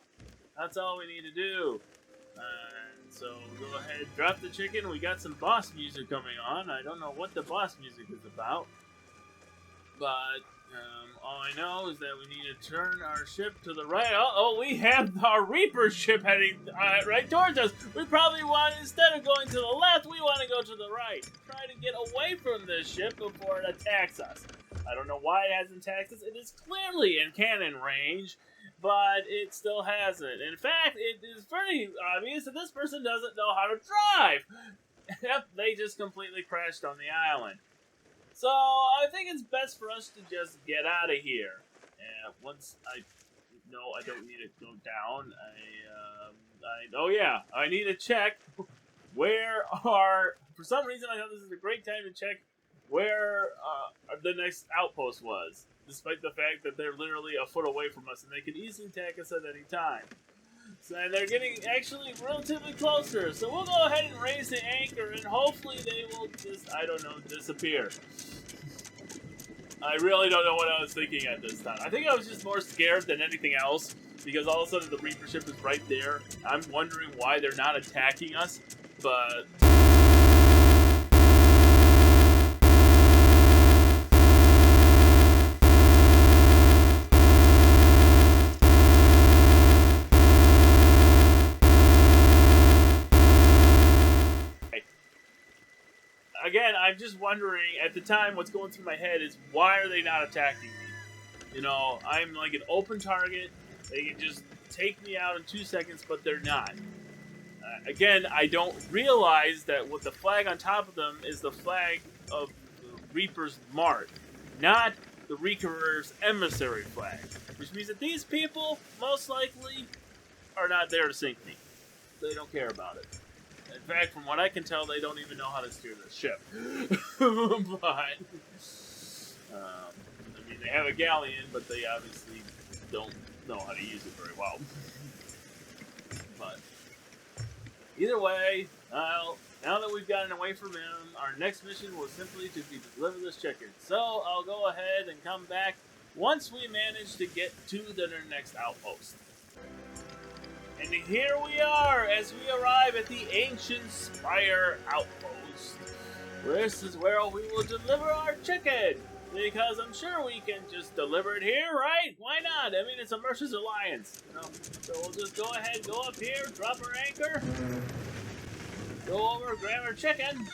That's all we need to do. And So we'll go ahead, drop the chicken. We got some boss music coming on. I don't know what the boss music is about, but all I know is that we need to turn our ship to the right. Oh, we have our Reaper ship heading right towards us. We probably want, instead of going to the left, we want to go to the right. Try to get away from this ship before it attacks us. I don't know why it hasn't attacked us. It is clearly in cannon range, but it still hasn't. In fact, it is pretty obvious that this person doesn't know how to drive. Yep, they just completely crashed on the island. So, I think it's best for us to just get out of here. And once I know I don't need to go down, I need to check where for some reason I thought this is a great time to check where the next outpost was. Despite the fact that they're literally a foot away from us and they could easily attack us at any time. So, and they're getting actually relatively closer. So we'll go ahead and raise the anchor and hopefully they will just, I don't know, disappear. I really don't know what I was thinking at this time. I think I was just more scared than anything else because all of a sudden the Reaper ship is right there. I'm wondering why they're not attacking us, but... Again, I'm just wondering, at the time, what's going through my head is, why are they not attacking me? You know, I'm like an open target. They can just take me out in 2 seconds, but they're not. Again, I don't realize that what the flag on top of them is the flag of the Reaper's mark, not the Reaper's emissary flag. Which means that these people, most likely, are not there to sink me. They don't care about it. In fact, from what I can tell, they don't even know how to steer the ship. But, I mean, they have a galleon, but they obviously don't know how to use it very well. But, either way, now that we've gotten away from him, our next mission will simply to be to deliver this chicken. So, I'll go ahead and come back once we manage to get to the next outpost. And here we are as we arrive at the ancient Spire outpost. This is where we will deliver our chicken. Because I'm sure we can just deliver it here, right? Why not? I mean, it's a Merchants Alliance, you know. So we'll just go ahead, go up here, drop our anchor, go over, grab our chicken.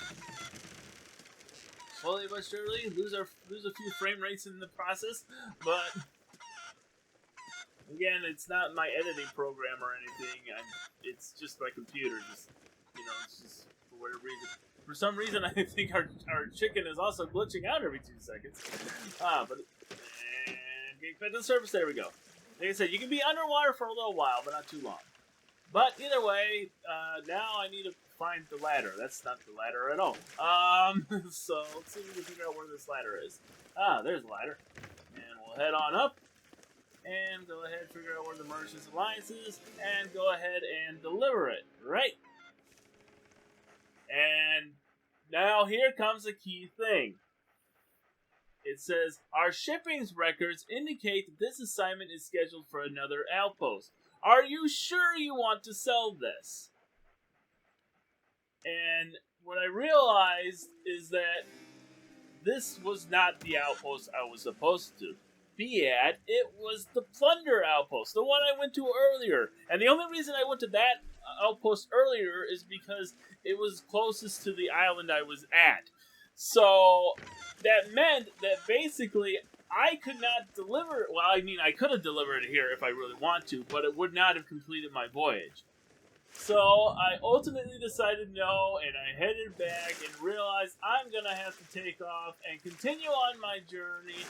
Slowly but surely, lose a few frame rates in the process, but... Again, it's not my editing program or anything. It's just my computer. Just, you know, it's just for whatever reason. For some reason, I think our chicken is also glitching out every 2 seconds. But getting back to the surface. There we go. Like I said, you can be underwater for a little while, but not too long. But either way, now I need to find the ladder. That's not the ladder at all. So let's see if we can figure out where this ladder is. There's the ladder, and we'll head on up. And go ahead and figure out where the Merchants Alliance is, and go ahead and deliver it, right? And now here comes a key thing. It says, our shipping's records indicate that this assignment is scheduled for another outpost. Are you sure you want to sell this? And what I realized is that this was not the outpost I was supposed to be at. It was the Plunder outpost, the one I went to earlier. And the only reason I went to that outpost earlier is because it was closest to the island I was at. So that meant that basically I could not deliver it. Well, I mean, I could have delivered it here if I really want to, but it would not have completed my voyage. So I ultimately decided no, and I headed back and realized I'm going to have to take off and continue on my journey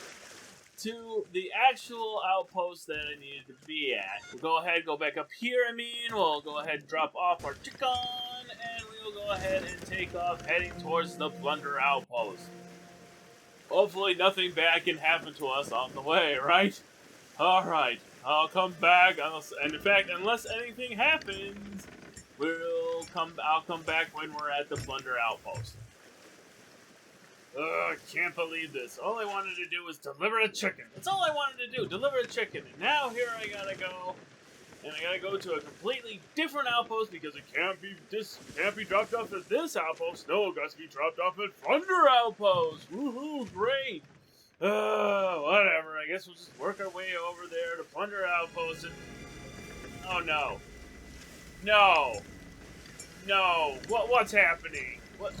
to the actual outpost that I needed to be at. We'll go ahead, go back up here, we'll go ahead and drop off our chicken, and we will go ahead and take off heading towards the Plunder outpost. Hopefully nothing bad can happen to us on the way, right? Alright, I'll come back, and in fact, unless anything happens, I'll come back when we're at the Plunder outpost. I can't believe this. All I wanted to do was deliver a chicken. That's all I wanted to do, deliver a chicken. And now here I gotta go and I gotta go to a completely different outpost because it can't be dropped off at this outpost. No, it got to be dropped off at Thunder Outpost. Woohoo! Great. Whatever. I guess we'll just work our way over there to Plunder Outpost. And oh no, no, no! What's happening? What?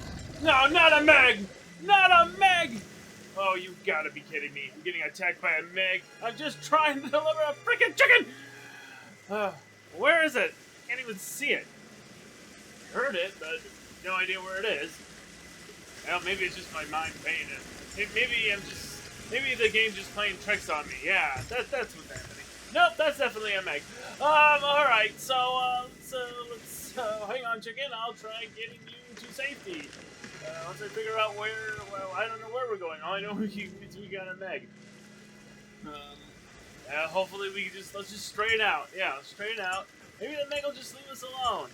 No, not a Meg! Not a Meg! Oh, you gotta be kidding me! I'm getting attacked by a Meg. I'm just trying to deliver a freaking chicken. Where is it? Can't even see it. I heard it, but no idea where it is. Well, maybe it's just my mind playing it. Maybe the game's just playing tricks on me. Yeah, that's what's happening. Nope, that's definitely a Meg. Alright, so let's hang on, chicken. I'll try getting you to safety. Once I figure out where, well, I don't know where we're going. All I know is we got a Meg. Hopefully let's just straighten out. Yeah, straighten out. Maybe the Meg will just leave us alone.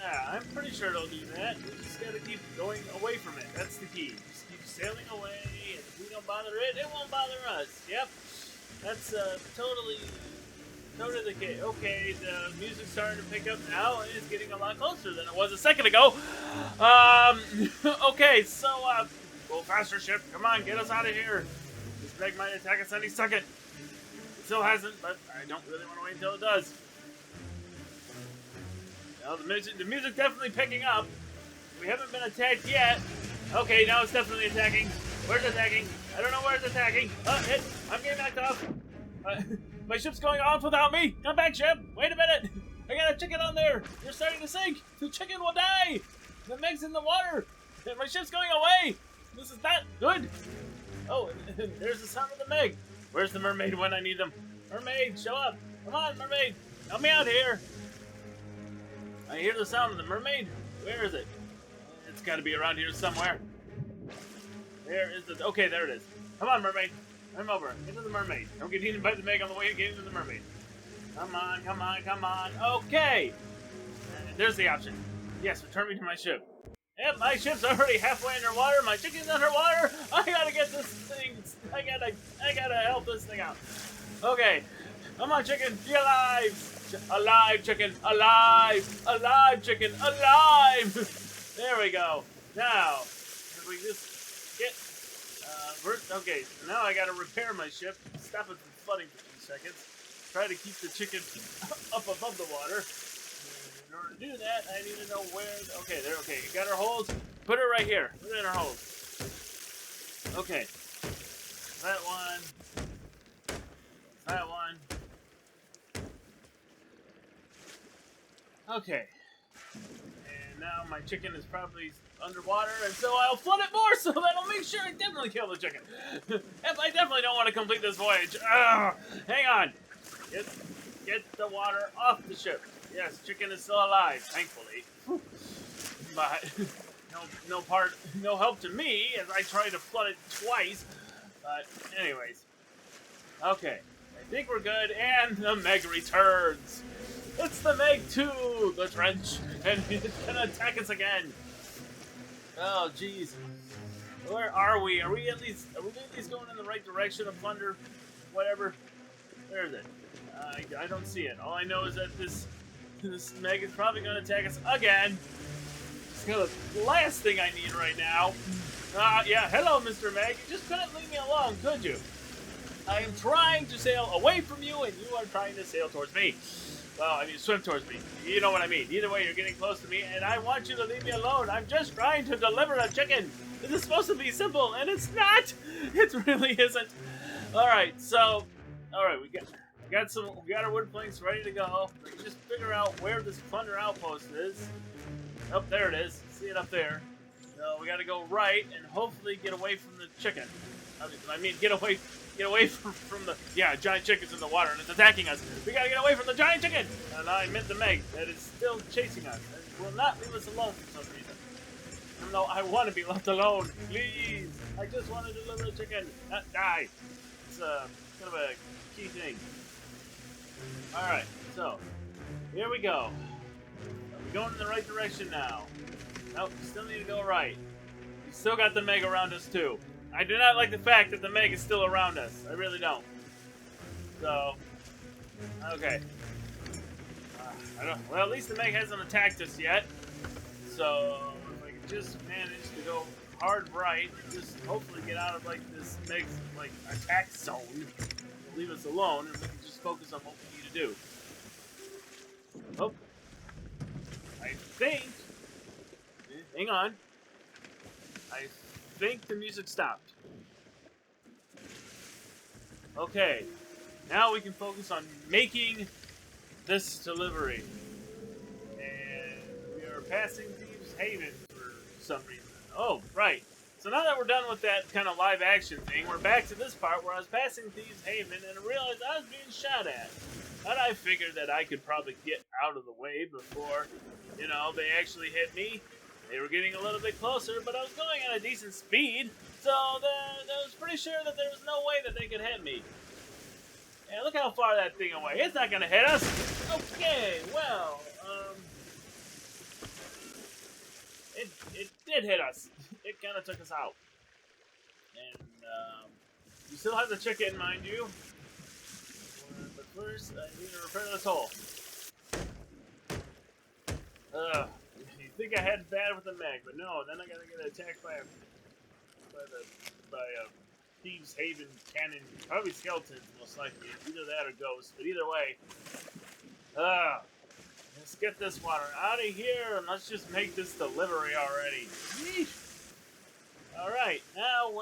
Yeah, I'm pretty sure it'll do that. We just gotta keep going away from it. That's the key. Just keep sailing away, and if we don't bother it, it won't bother us. Yep. That's totally the case. Okay, the music's starting to pick up now, and it's getting a lot closer than it was a second ago. Okay, so go faster, ship. Come on, get us out of here. This Meg might attack us any second. It still hasn't, but I don't really want to wait until it does. Well, the music definitely picking up. We haven't been attacked yet. Okay, now it's definitely attacking. Where's it attacking? I don't know where it's attacking. I'm getting knocked off. My ship's going off without me. Come back, ship. Wait a minute. I got a chicken on there. You're starting to sink. The chicken will die. The Meg's in the water. And my ship's going away. This is not good. Oh, there's the sound of the Meg. Where's the mermaid when I need them? Mermaid, show up. Come on, mermaid. Help me out here. I hear the sound of the mermaid. Where is it? It's got to be around here somewhere. There is the... Okay, there it is. Come on, mermaid. I'm over. Get to the mermaid. Don't get eaten by the Meg on the way getting to the mermaid. Come on, come on, come on. Okay. There's the option. Yes, return me to my ship. Yep, my ship's already halfway underwater. My chicken's underwater. I gotta get this thing. I gotta help this thing out. Okay. Come on, chicken. Be alive. Alive, chicken. Alive. Alive, chicken. Alive. There we go. Now, if we just get... okay, so now I gotta repair my ship. Stop it from flooding for 2 seconds. Try to keep the chicken up above the water. In order to do that, I need to know where... Okay, there, okay. You got her holes? Put her right here. Put it in her holes. Okay. That one. That one. Okay. And now my chicken is probably underwater, and so I'll flood it more, so that'll make sure I definitely kill the chicken. I definitely don't want to complete this voyage. Hang on. Get the water off the ship. Yes, chicken is still alive, thankfully. But no help to me as I try to flood it twice. But anyways. Okay. I think we're good, and the Meg returns. It's the Meg 2, the trench, and it's gonna attack us again. Oh, jeez. Where are we? Are we at least going in the right direction of plunder? Whatever. Where is it? I don't see it. All I know is that this Meg is probably going to attack us again. It's the last thing I need right now. Yeah, hello, Mr. Meg. You just couldn't leave me alone, could you? I am trying to sail away from you, and you are trying to sail towards me. Well, I mean, swim towards me. You know what I mean. Either way, you're getting close to me, and I want you to leave me alone. I'm just trying to deliver a chicken. This is supposed to be simple, and it's not. It really isn't. All right, so, we got our wood planks ready to go. Let's just figure out where this plunder outpost is. Oh, there it is. See it up there. So we got to go right and hopefully get away from the chicken. I mean, get away from the giant chicken's in the water and it's attacking us. We got to get away from the giant chicken. And I meant the Meg that is still chasing us and will not leave us alone for some reason. Even though I want to be left alone, please. I just want to deliver a chicken, not die. It's kind of a key thing. Alright, so, here we go. Are we going in the right direction now? Nope, we still need to go right. We still got the Meg around us too. I do not like the fact that the Meg is still around us. I really don't. So, okay. Well, at least the Meg hasn't attacked us yet. So if I can just manage to go hard right, and just hopefully get out of like this Meg's like attack zone, leave us alone, and we can just focus on what we need to do. Oh, I think. Hang on. I think the music stopped. Okay, now we can focus on making this delivery. And we are passing Thieves Haven for some reason. Oh, right. So now that we're done with that kind of live action thing, we're back to this part where I was passing Thieves Haven and I realized I was being shot at. And I figured that I could probably get out of the way before, you know, they actually hit me. They were getting a little bit closer, but I was going at a decent speed, so I was pretty sure that there was no way that they could hit me. And look how far that thing away. It's not going to hit us. Okay, well, it did hit us. It kind of took us out. And you still have the chicken, mind you. But first, I need to repair this hole. You think I had bad with the Meg, but no. Then I gotta get attacked by a Thieves Haven cannon, probably skeletons most likely. Either that or ghosts, but either way. Let's get this water out of here and let's just make this delivery already. Yeesh. Alright, now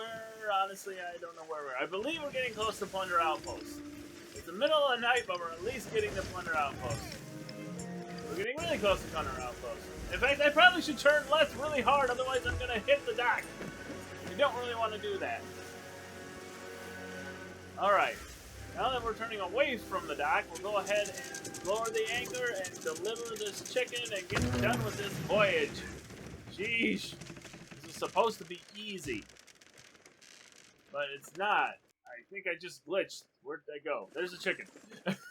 honestly, I don't know where we're. I believe we're getting close to Plunder Outpost. It's the middle of the night, but we're at least getting to Plunder Outpost. We're getting really close to Plunder Outpost. In fact, I probably should turn left really hard, otherwise I'm going to hit the dock. You don't really want to do that. Alright, now that we're turning away from the dock, we'll go ahead and lower the anchor and deliver this chicken and get done with this voyage. Sheesh. This is supposed to be easy. But it's not. I think I just glitched. Where'd I go? There's a chicken.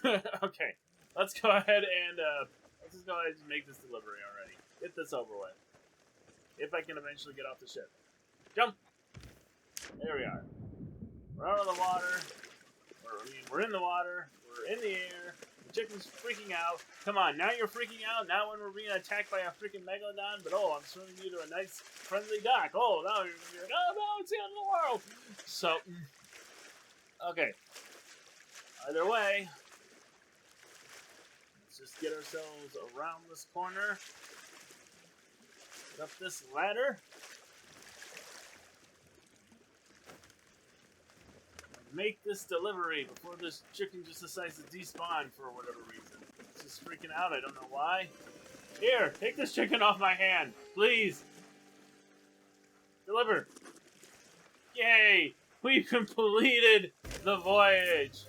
Okay, let's go ahead and let's just go ahead and make this delivery already. Get this over with. If I can eventually get off the ship. Jump! There we are. We're out of the water. We're in the water. We're in the air. The chicken's freaking out. Come on, now you're freaking out. Now when we're being attacked by a freaking megalodon. But oh, I'm swimming you to a nice, friendly dock. Oh, now you're gonna be like, oh no, it's the end of the world. So, okay. Either way, let's just get ourselves around this corner. Get up this ladder. Make this delivery before this chicken just decides to despawn for whatever reason. It's just freaking out. I don't know why. Here, take this chicken off my hand, please. Deliver. Yay! We've completed the voyage.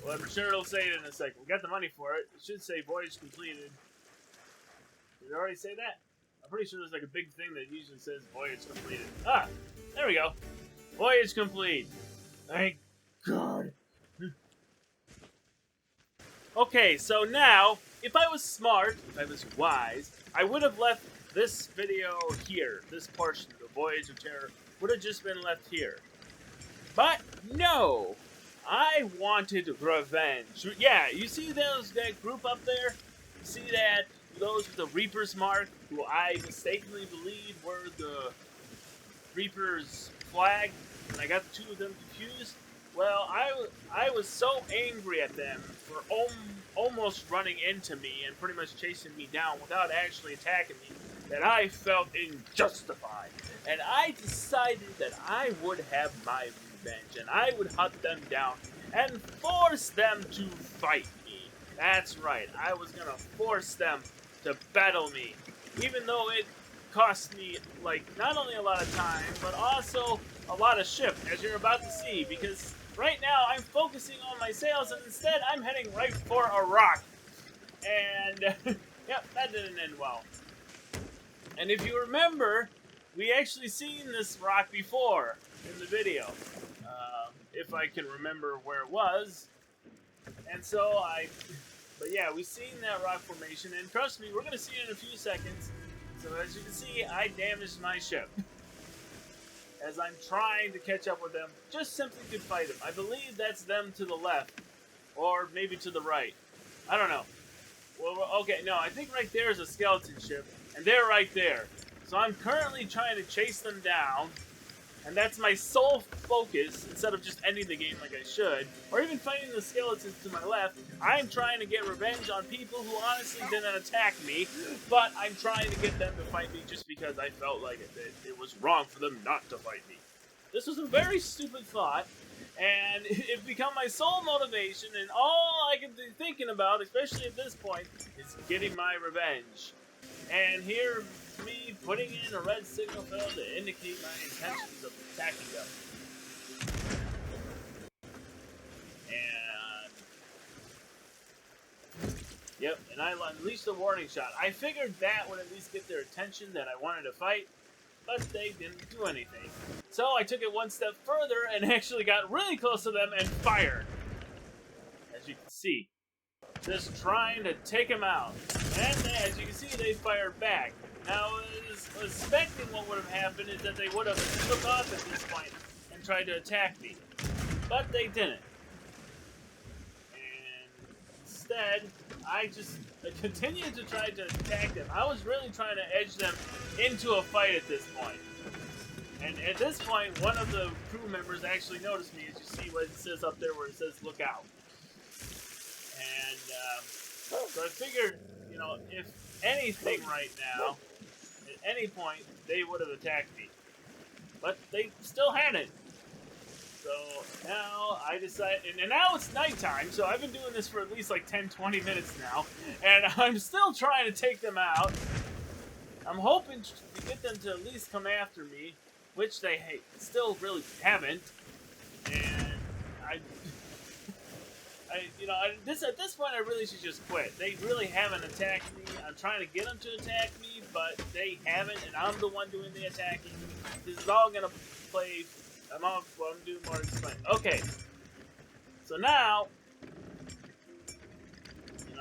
Well, I'm sure it'll say it in a second. We got the money for it. It should say voyage completed. Did it already say that? I'm pretty sure there's like a big thing that usually says voyage completed. Ah, there we go. Voyage complete. Thank God. Okay, so now, if I was smart, if I was wise, I would have left this video here. This portion, the Voyage of Terror, would have just been left here. But no! I wanted revenge. Yeah, you see that group up there? You see that? Those with the Reaper's mark, who I mistakenly believed were the Reaper's flag, and I got the two of them confused. Well, I was so angry at them for almost running into me and pretty much chasing me down without actually attacking me that I felt injustified. And I decided that I would have my revenge and I would hunt them down and force them to fight me. That's right, I was gonna force them to battle me, even though it cost me, like, not only a lot of time, but also a lot of ship, as you're about to see, because right now I'm focusing on my sails, and instead I'm heading right for a rock. And, yep, that didn't end well. And if you remember, we actually seen this rock before in the video, if I can remember where it was. And so but yeah, we've seen that rock formation, and trust me, we're going to see it in a few seconds. So as you can see, I damaged my ship. As I'm trying to catch up with them, just simply to fight them. I believe that's them to the left, or maybe to the right. I don't know. Well, okay, no, I think right there is a skeleton ship, and they're right there. So I'm currently trying to chase them down, and that's my sole focus, instead of just ending the game like I should, or even fighting the skeletons to my left. I'm trying to get revenge on people who honestly didn't attack me, but I'm trying to get them to fight me just because I felt like it was wrong for them not to fight me. This was a very stupid thought, and it became my sole motivation, and all I can be thinking about, especially at this point, is getting my revenge. And here's me putting in a red signal fill to indicate my intentions of attacking them. And yep, and I unleashed a warning shot. I figured that would at least get their attention that I wanted to fight, but they didn't do anything. So I took it one step further and actually got really close to them and fired. As you can see, just trying to take them out. And as you can see, they fired back. Now, I was expecting what would have happened is that they would have took off at this point and tried to attack me. But they didn't. And instead, I continued to try to attack them. I was really trying to edge them into a fight at this point. And at this point, one of the crew members actually noticed me, as you see what it says up there where it says, "Look out." And so I figured, you know, if anything right now, at any point, they would have attacked me. But they still hadn't. So now I decided, and now it's nighttime, so I've been doing this for at least like 10-20 minutes now, and I'm still trying to take them out. I'm hoping to get them to at least come after me, which they still really haven't. And at this point, I really should just quit. They really haven't attacked me. I'm trying to get them to attack me, but they haven't, and I'm the one doing the attacking. This is all gonna play. I'm doing more explain. Okay. So now,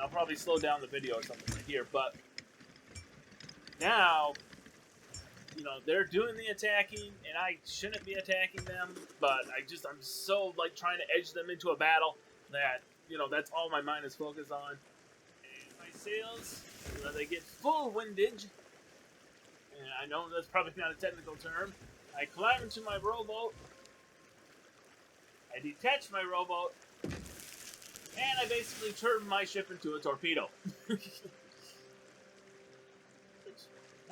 I'll probably slow down the video or something right here, but now, they're doing the attacking, and I shouldn't be attacking them, but I'm so, trying to edge them into a battle that, that's all my mind is focused on. And my sails, they get full windage, and I know that's probably not a technical term. I climb into my rowboat, I detach my rowboat, and I basically turn my ship into a torpedo.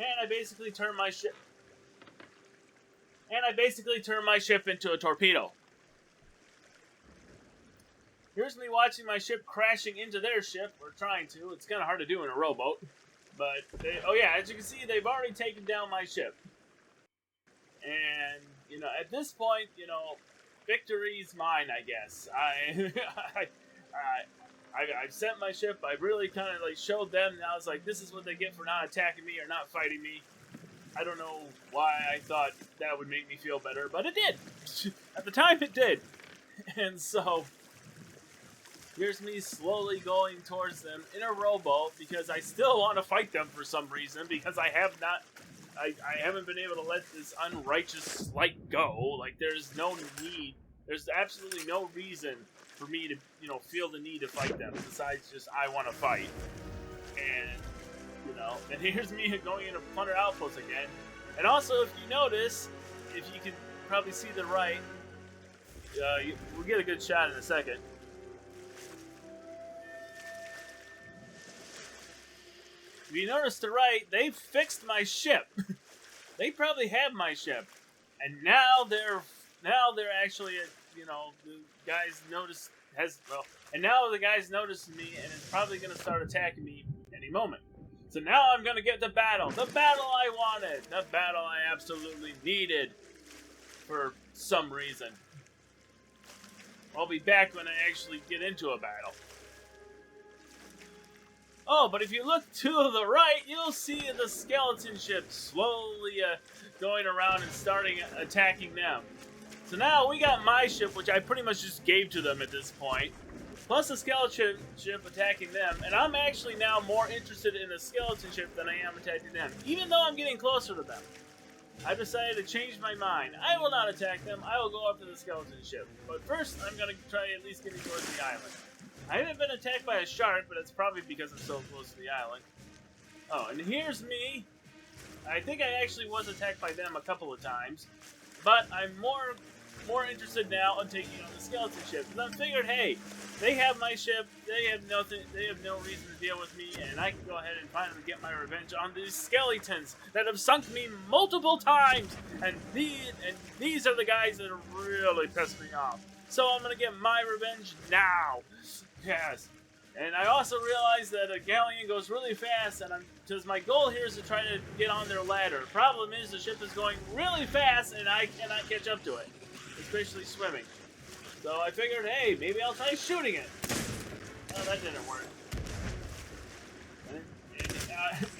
And I basically turn my ship into a torpedo. Here's me watching my ship crashing into their ship, or trying to. It's kind of hard to do in a rowboat. But, as you can see, they've already taken down my ship. And, at this point, victory's mine, I guess. I've sent my ship. I really kind of showed them. And I was like, this is what they get for not attacking me or not fighting me. I don't know why I thought that would make me feel better, but it did. At the time, it did. And so, here's me slowly going towards them in a rowboat because I still want to fight them for some reason because I haven't been able to let this unrighteous slight go. There's no need. There's absolutely no reason for me to, feel the need to fight them besides just I want to fight. And, and here's me going into Plunder Outpost again. And also, if you notice, if you can probably see the right, we'll get a good shot in a second. If you notice the right, they fixed my ship. They probably have my ship. And now they're actually, the guys noticed and now the guys noticed me and is probably going to start attacking me any moment. So now I'm going to get the battle I wanted, the battle I absolutely needed for some reason. I'll be back when I actually get into a battle. Oh, but if you look to the right, you'll see the skeleton ship slowly going around and starting attacking them. So now we got my ship, which I pretty much just gave to them at this point, plus the skeleton ship attacking them, and I'm actually now more interested in the skeleton ship than I am attacking them, even though I'm getting closer to them. I decided to change my mind. I will not attack them. I will go up to the skeleton ship. But first, I'm going to try at least getting towards the island. I haven't been attacked by a shark, but it's probably because I'm so close to the island. Oh, and here's me. I think I actually was attacked by them a couple of times, but I'm more interested now in taking on the skeleton ship. Because I figured, hey, they have my ship, they have nothing, they have no reason to deal with me, and I can go ahead and finally get my revenge on these skeletons that have sunk me multiple times. And these are the guys that are really pissed me off. So I'm gonna get my revenge now. Yes. And I also realized that a galleon goes really fast, and because my goal here is to try to get on their ladder. Problem is, the ship is going really fast, and I cannot catch up to it, especially swimming. So I figured, hey, maybe I'll try shooting it. Oh, that didn't work.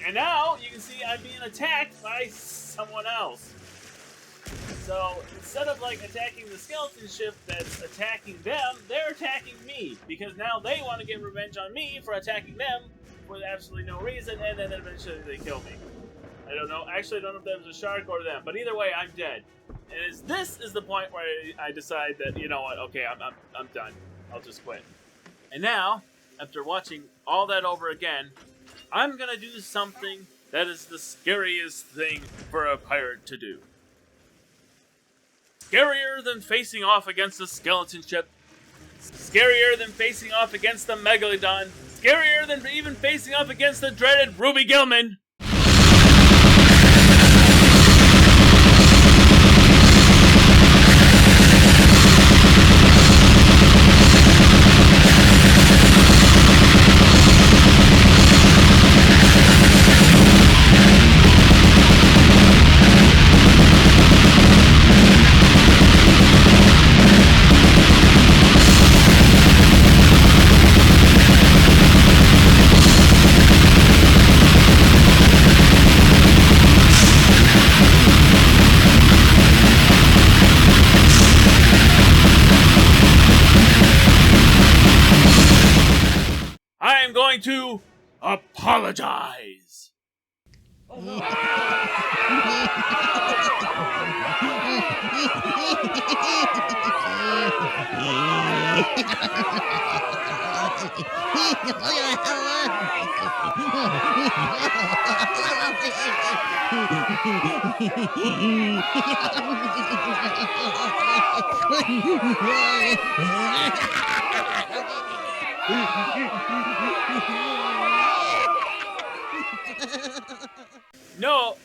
And now you can see I'm being attacked by someone else. So instead of like attacking the skeleton ship that's attacking them, they're attacking me because now they want to get revenge on me for attacking them for absolutely no reason, and then eventually they kill me. I don't know. Actually, I don't know if that was a shark or them, but either way, I'm dead. And this is the point where I decide that, you know what? Okay, I'm done. I'll just quit. And now, after watching all that over again, I'm gonna do something that is the scariest thing for a pirate to do. Scarier than facing off against a skeleton ship. Scarier than facing off against the Megalodon. Scarier than even facing off against the dreaded Ruby Gillman. Going to apologize. Oh, no. No,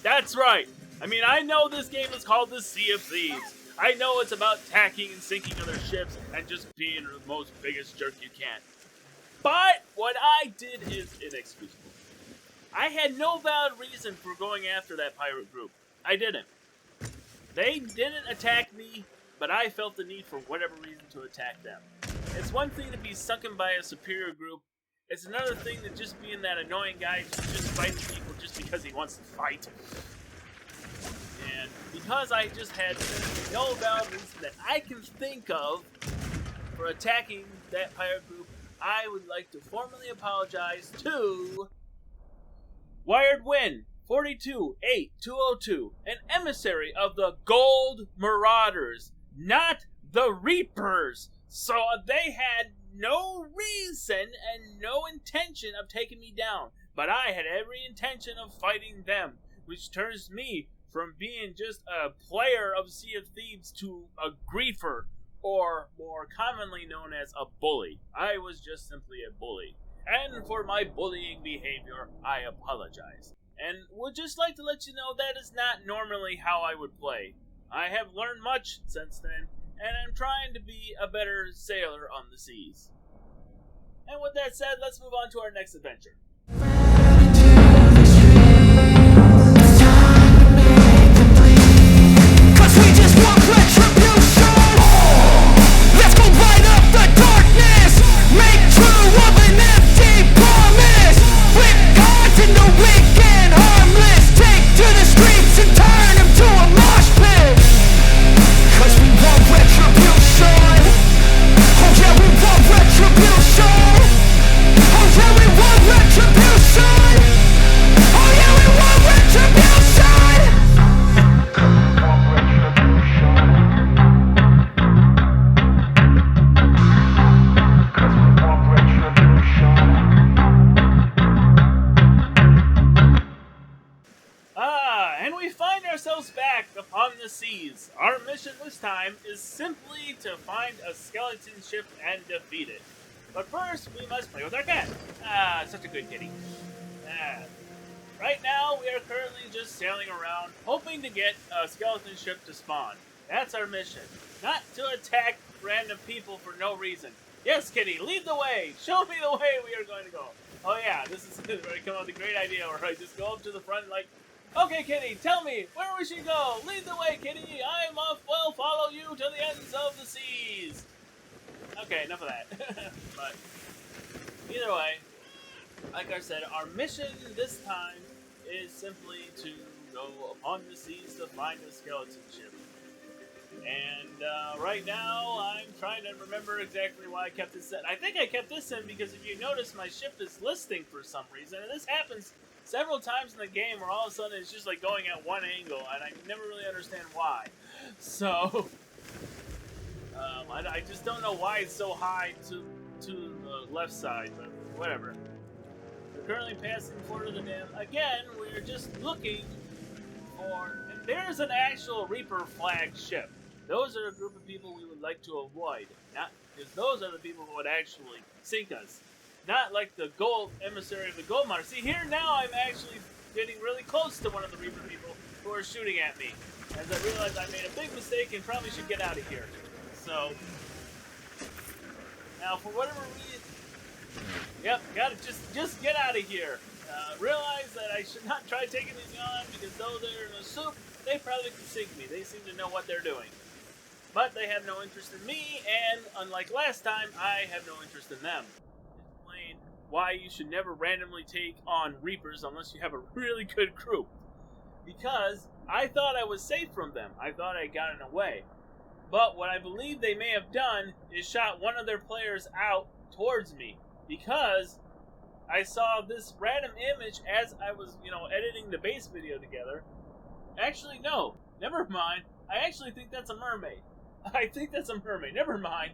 that's right. I mean, I know this game is called the Sea of Thieves. I know it's about attacking and sinking other ships and just being the most biggest jerk you can. But what I did is inexcusable. I had no valid reason for going after that pirate group. I didn't. They didn't attack me, but I felt the need for whatever reason to attack them. It's one thing to be sunken by a superior group. It's another thing to just being that annoying guy who just fights people just because he wants to fight. And because I just had no valid reason that I can think of for attacking that pirate group, I would like to formally apologize to Wired Win 428202, an emissary of the Gold Marauders, not the Reapers. So they had no reason and no intention of taking me down, but I had every intention of fighting them, which turns me from being just a player of Sea of Thieves to a griefer, or more commonly known as a bully. I was just simply a bully, and for my bullying behavior, I apologize. And would just like to let you know that is not normally how I would play. I have learned much since then, and I'm trying to be a better sailor on the seas. And with that said, let's move on to our next adventure. Cause we just want retribution! Let's go light up the darkness! Make true of an empty promise! Flip cards in the weak and harmless! Take to the streets and turn them to a mosh pit! Cause we want retribution! Oh yeah, we want retribution! Oh yeah, we want retribution! the seas. Our mission this time is simply to find a skeleton ship and defeat it. But first, we must play with our cat. Ah, such a good kitty. Right now, we are currently just sailing around, hoping to get a skeleton ship to spawn. That's our mission. Not to attack random people for no reason. Yes, kitty, lead the way. Show me the way we are going to go. Oh yeah, this is where I come up with a great idea where I just go up to the front and like, okay, kitty, tell me where we should go. Lead the way, kitty. I will follow you to the ends of the seas. Okay, enough of that. But either way, like I said, our mission this time is simply to go upon the seas to find a skeleton ship. And right now, I'm trying to remember exactly why I kept this in. I think I kept this in because if you notice, my ship is listing for some reason. And this happens several times in the game where all of a sudden it's just like going at one angle, and I never really understand why. So, I just don't know why it's so high to the left side, but whatever. We're currently passing Fort the Dam. Again, we're just looking for... And there's an actual Reaper flag ship. Those are a group of people we would like to avoid. Not because those are the people who would actually sink us. Not like the gold emissary of the gold miner. See, here now I'm actually getting really close to one of the Reaper people who are shooting at me. As I realize I made a big mistake and probably should get out of here. So, now for whatever reason... Yep, gotta just get out of here. Realize that I should not try taking these on because though they're in the soup, they probably can sink me. They seem to know what they're doing. But they have no interest in me, and unlike last time, I have no interest in them. Explain why you should never randomly take on Reapers unless you have a really good crew. Because I thought I was safe from them. I thought I had gotten away. But what I believe they may have done is shot one of their players out towards me. Because I saw this random image as I was, editing the base video together. Actually, no. Never mind. I actually think that's a mermaid. I think that's a mermaid. Never mind.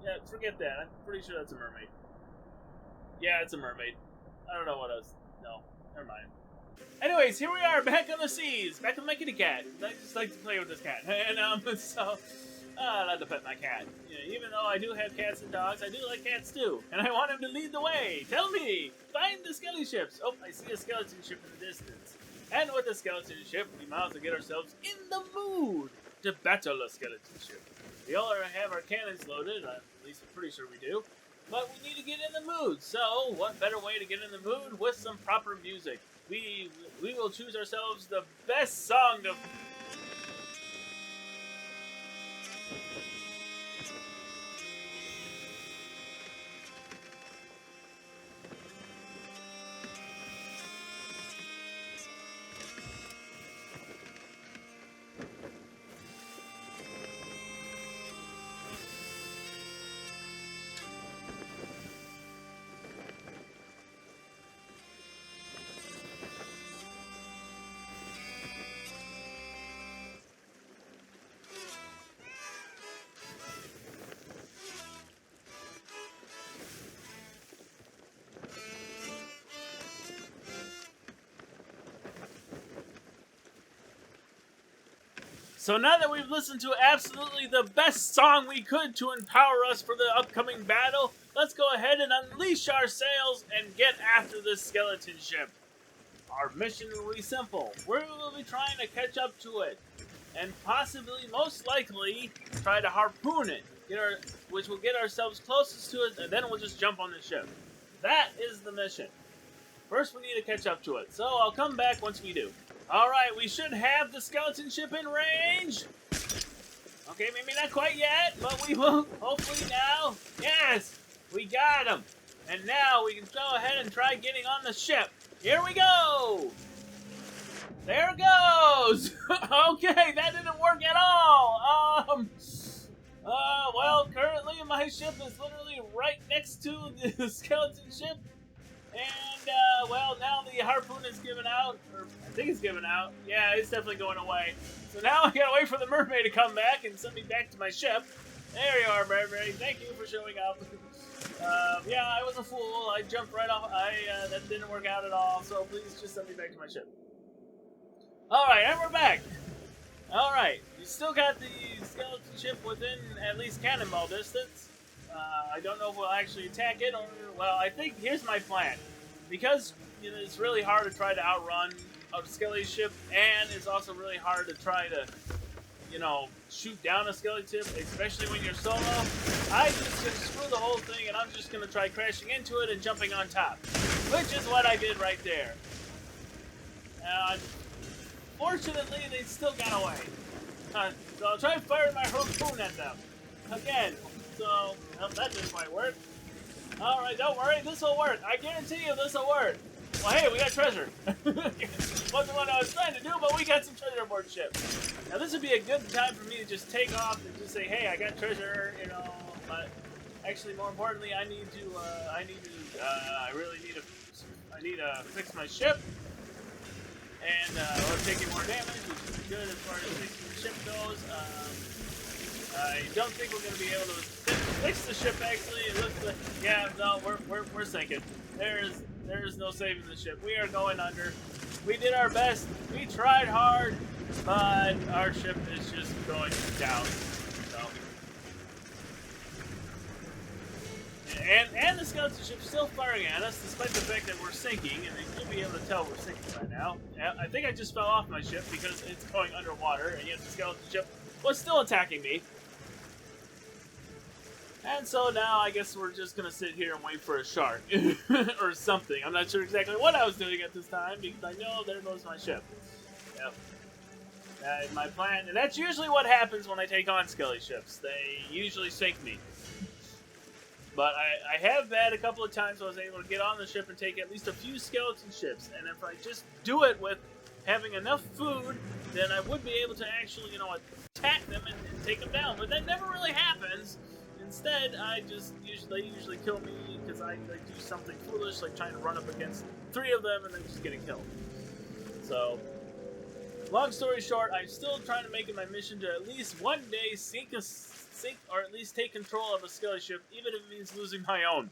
Yeah, forget that. I'm pretty sure that's a mermaid. Yeah, it's a mermaid. I don't know what else. No, never mind. Anyways, here we are, back on the seas. Back with my kitty cat. I just like to play with this cat. And, I like to pet my cat. Even though I do have cats and dogs, I do like cats too. And I want him to lead the way. Tell me! Find the skeleton ships! Oh, I see a skeleton ship in the distance. And with the skeleton ship, we might as well get ourselves in the mood to battle a skeleton ship. We all have our cannons loaded, at least I'm pretty sure we do. But we need to get in the mood. So, what better way to get in the mood with some proper music? We will choose ourselves the best song to... So now that we've listened to absolutely the best song we could to empower us for the upcoming battle, let's go ahead and unleash our sails and get after this skeleton ship. Our mission will be simple. We will be trying to catch up to it, and possibly, most likely, try to harpoon it, which will get ourselves closest to it, and then we'll just jump on the ship. That is the mission. First, we need to catch up to it, so I'll come back once we do. Alright, we should have the skeleton ship in range. Okay, maybe not quite yet, but we will hopefully now. Yes, we got him. And now we can go ahead and try getting on the ship. Here we go. There it goes. Okay, that didn't work at all. Well, currently my ship is literally right next to the skeleton ship. And, well, now the harpoon is given out, or I think it's given out. Yeah, it's definitely going away. So now I gotta wait for the mermaid to come back and send me back to my ship. There you are, mermaid. Thank you for showing up. Yeah, I was a fool. I jumped right off. That didn't work out at all, so please just send me back to my ship. Alright, and we're back. Alright, you still got the skeleton ship within at least cannonball distance. I don't know if we'll actually attack it, or, well, I think here's my plan. Because it's really hard to try to outrun a skelly ship, and it's also really hard to try to, shoot down a skeleton ship, especially when you're solo. I just gonna screw the whole thing, and I'm just gonna try crashing into it and jumping on top, which is what I did right there. Fortunately, they still got away. So I'll try firing my harpoon at them. Again. So, well, that didn't quite work. Alright, don't worry, this will work. I guarantee you this will work. Well, hey, we got treasure. Wasn't what I was trying to do, but we got some treasure aboard the ship. Now, this would be a good time for me to just take off and just say, hey, I got treasure, but actually, more importantly, I need to fix my ship. And we're taking more damage, which is good as far as fixing the ship goes. I don't think we're going to be able to fix the ship. Actually, it looks like no, we're sinking. There's no saving the ship. We are going under. We did our best. We tried hard, but our ship is just going down. So. And the skeleton ship's still firing at us, despite the fact that we're sinking, and you'll be able to tell we're sinking by now. I think I just fell off my ship because it's going underwater, and yet the skeleton ship was still attacking me. And so now I guess we're just going to sit here and wait for a shark. Or something. I'm not sure exactly what I was doing at this time, because I know there goes my ship. Yep. That is my plan, and that's usually what happens when I take on skelly ships. They usually sink me. But I have had a couple of times I was able to get on the ship and take at least a few skeleton ships. And if I just do it with having enough food, then I would be able to actually, attack them and take them down. But that never really happens. Instead, they usually kill me because I do something foolish, like trying to run up against 3 of them and then just getting killed. So, long story short, I'm still trying to make it my mission to at least one day sink or at least take control of a skelly ship, even if it means losing my own.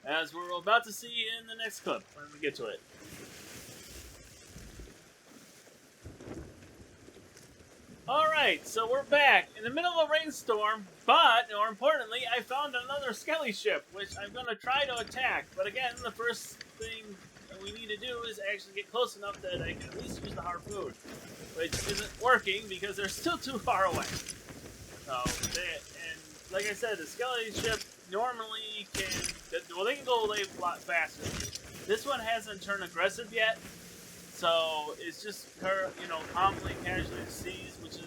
As we're about to see in the next clip, when we get to it. Alright, so we're back in the middle of a rainstorm, but, more importantly, I found another skelly ship, which I'm going to try to attack. But again, the first thing that we need to do is actually get close enough that I can at least use the harpoon, which isn't working because they're still too far away. So, and like I said, the skelly ship normally they can go a lot faster. This one hasn't turned aggressive yet, so it's just calmly, casually seas, which is,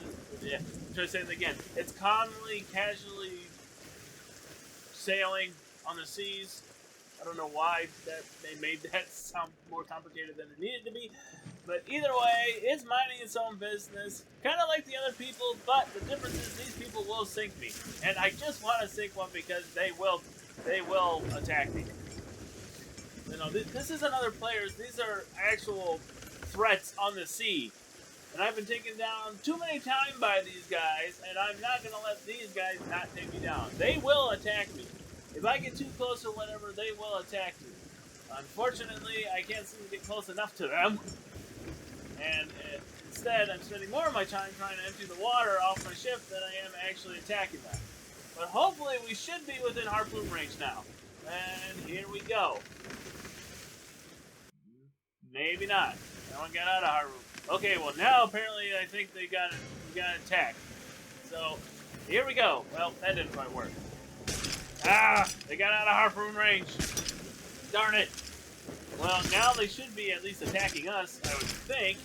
I'm trying to say it again. It's calmly, casually sailing on the seas. I don't know why they made that sound more complicated than it needed to be. But either way, it's minding its own business, kind of like the other people, but the difference is these people will sink me. And I just want to sink one because they will attack me. This isn't other players, these are actual threats on the sea. And I've been taken down too many times by these guys, and I'm not going to let these guys not take me down. They will attack me. If I get too close or whatever, they will attack me. Unfortunately, I can't seem to get close enough to them. And instead, I'm spending more of my time trying to empty the water off my ship than I am actually attacking them. But hopefully we should be within harpoon range now. And here we go. Maybe not. No one got out of harpoon. Okay, well now apparently I think we got attacked. So, here we go. Well, that didn't quite work. They got out of harpoon range. Darn it. Well, now they should be at least attacking us, I would think.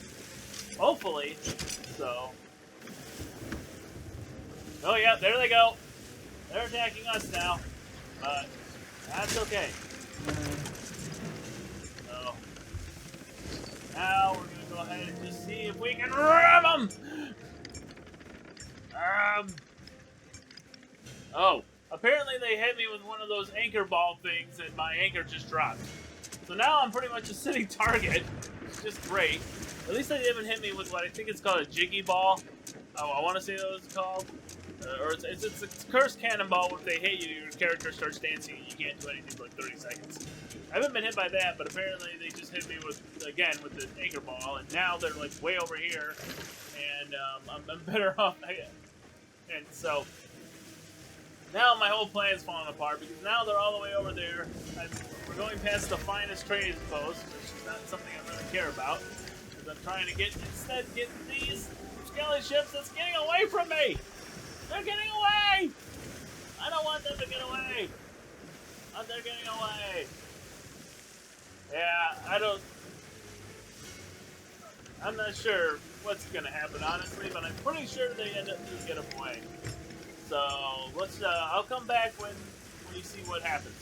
Hopefully. So. Oh, yeah, there they go. They're attacking us now. But that's okay. So. Now we're going to go ahead and just see if we can ram them. Oh. Apparently they hit me with one of those anchor ball things and my anchor just dropped. So now I'm pretty much a sitting target. It's just great. At least they didn't hit me with what I think it's called a jiggy ball. Oh, I want to say that was called. Or it's a cursed cannonball. If they hit you, your character starts dancing and you can't do anything for like 30 seconds. I haven't been hit by that, but apparently they just hit me with the anchor ball. And now they're like way over here. and I'm better off. And so now my whole plan's falling apart because now they're all the way over there. We're going past the finest trading post, which is not something I really care about, because I'm trying to get these skelly ships that's getting away from me. They're getting away. I don't want them to get away. But they're getting away. Yeah, I'm not sure what's gonna happen, honestly, but I'm pretty sure they end up just get them away. So let's. I'll come back when you see what happens.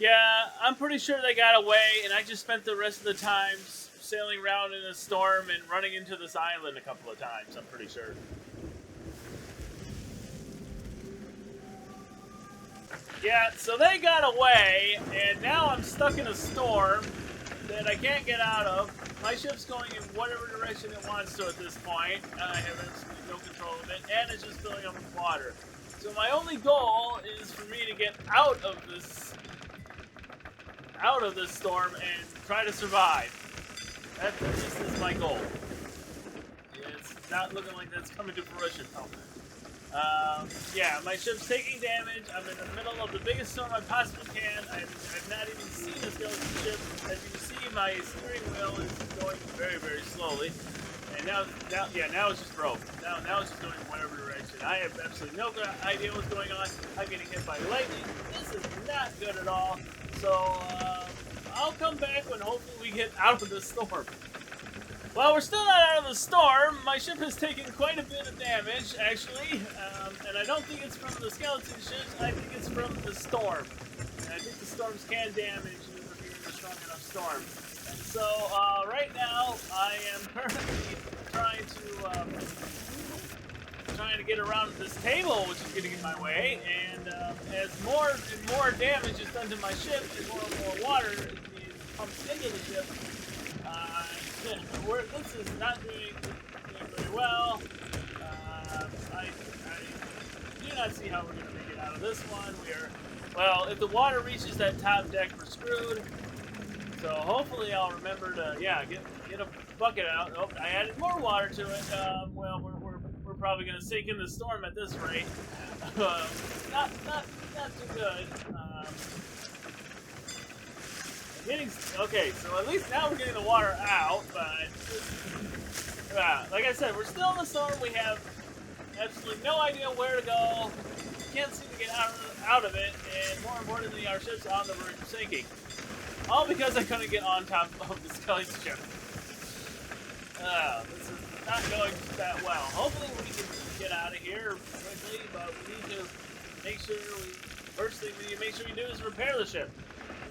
Yeah, I'm pretty sure they got away, and I just spent the rest of the time sailing around in a storm and running into this island a couple of times. I'm pretty sure. Yeah, so they got away, and now I'm stuck in a storm that I can't get out of. My ship's going in whatever direction it wants to at this point. I have absolutely no control of it, and it's just filling up with water. So my only goal is for me to get out of this storm and try to survive. That just is my goal. It's not looking like that's coming to fruition, though. Yeah, my ship's taking damage. I'm in the middle of the biggest storm I possibly can. I've not even seen a skeleton ship. As you can see, my steering wheel is going very, very slowly. And now it's just broke. Now it's just going in whatever direction. I have absolutely no idea what's going on. I'm getting hit by lightning. This is not good at all. So, I'll come back when hopefully we get out of this storm. Well, we're still not out of the storm. My ship has taken quite a bit of damage, actually, and I don't think it's from the skeleton ships. I think it's from the storm. And I think the storms can damage even if you're in a strong enough storm. And so, right now, I am currently trying to get around this table, which is getting in my way. And as more and more damage is done to my ship, and more water is pumped into the ship, this is not doing very well. I do not see how we're going to make it out of this one. Well, if the water reaches that top deck, we're screwed. So hopefully I'll remember to, get a bucket out. Oh, I added more water to it. Well, we're probably going to sink in the storm at this rate. Not too good. Okay, so at least now we're getting the water out, but like I said, we're still in the storm. We have absolutely no idea where to go. We can't seem to get out of it, and more importantly, our ship's on the verge of sinking. All because I couldn't get on top of the skeleton ship. This is not going that well. Hopefully we can get out of here quickly, but we need to make sure first thing we need to make sure we do is repair the ship.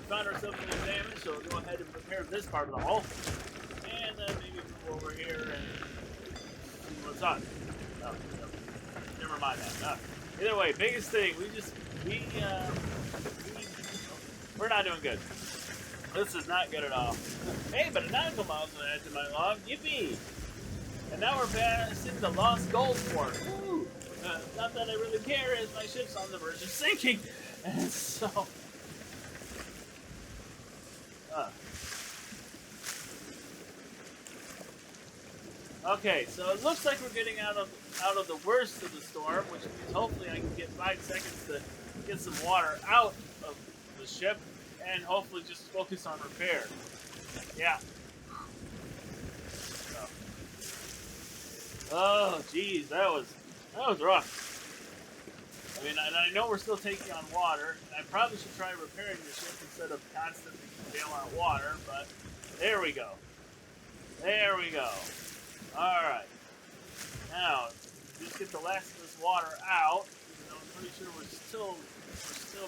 Found ourselves a little damage, so we'll go ahead and repair this part of the hull. And then maybe move over here and see what's on. Oh, no. Never mind that. Either way, biggest thing, we're not doing good. This is not good at all. Hey, but a nautical miles added to my log. Yippee! And now we're passing the Lost Gold Port. Woo! Not that I really care, as my ship's on the verge of sinking. And so... Okay, so it looks like we're getting out of the worst of the storm, which means hopefully I can get 5 seconds to get some water out of the ship, and hopefully just focus on repair. Yeah. So. Oh, geez, that was rough. I mean, and I know we're still taking on water, and I probably should try repairing the ship instead of constantly bailing out water, but there we go. There we go. Alright. Now, just get the last of this water out, even though I'm pretty sure we're still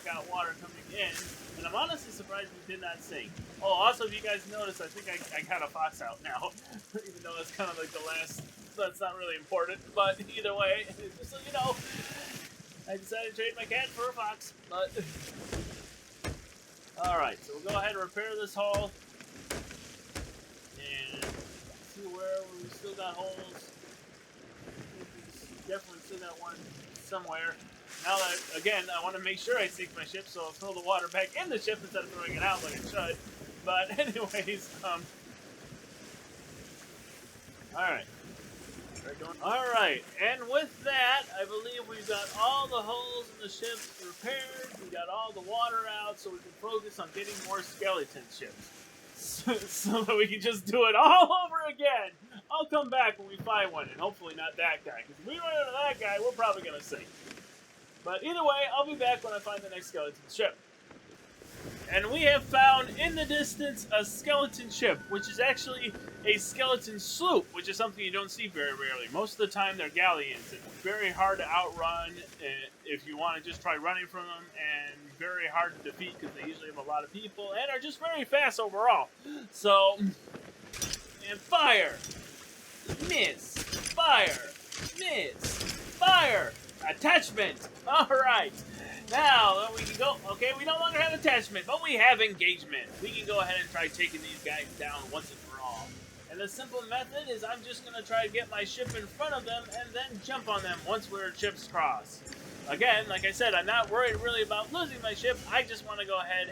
got water coming in, and I'm honestly surprised we did not sink. Oh, also, if you guys notice, I think I got a fox out now, even though it's kind of like the last, that's not really important, but either way, just so you know, I decided to trade my cat for a fox, but... Alright, so we'll go ahead and repair this hull. And see where we still got holes. Definitely still got one somewhere. Now that, again, I want to make sure I sink my ship, so I'll throw the water back in the ship instead of throwing it out like it should. But anyways, Alright. Alright, and with that, I believe we've got all the holes in the ships repaired. We got all the water out, so we can focus on getting more skeleton ships. So that we can just do it all over again. I'll come back when we find one, and hopefully not that guy. Because if we run into that guy, we're probably going to sink. But either way, I'll be back when I find the next skeleton ship. And we have found in the distance a skeleton ship, which is actually a skeleton sloop, which is something you don't see very rarely. Most of the time they're galleons. It's very hard to outrun if you want to just try running from them, and very hard to defeat because they usually have a lot of people and are just very fast overall. So, and fire, miss, fire, miss, fire, attachment. All right. Now, we can go, okay, we no longer have attachment, but we have engagement. We can go ahead and try taking these guys down once and for all. And the simple method is I'm just going to try to get my ship in front of them and then jump on them once we're ships cross. Again, like I said, I'm not worried really about losing my ship. I just want to go ahead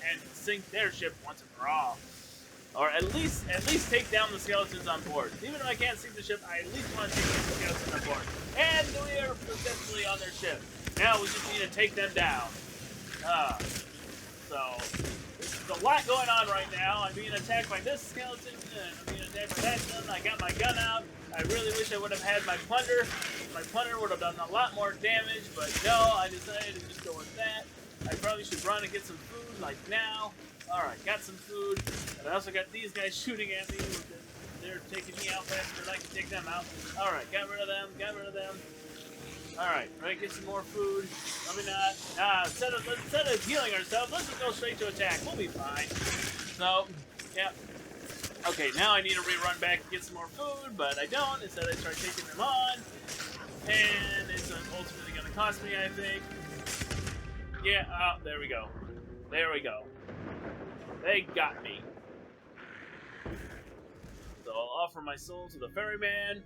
and sink their ship once and for all. Or at least take down the skeletons on board. Even if I can't sink the ship, I at least want to take the skeletons on board. And we are successfully on their ship. Now we just need to take them down. So, there's a lot going on right now. I'm being attacked by this skeleton, and I'm being attacked by that skeleton. I got my gun out. I really wish I would have had my plunder. My plunder would have done a lot more damage, but no, I decided to just go with that. I probably should run and get some food, like now. Alright, got some food. And I also got these guys shooting at me. They're taking me out faster than I can take them out. Alright, got rid of them. Alright, ready to get some more food. Let me not. Instead of healing ourselves, let's just go straight to attack. We'll be fine. So, yeah. Okay, now I need to rerun back and get some more food, but I don't. Instead, I try taking them on. And it's ultimately going to cost me, I think. Yeah, there we go. There we go. They got me. So I'll offer my soul to the ferryman.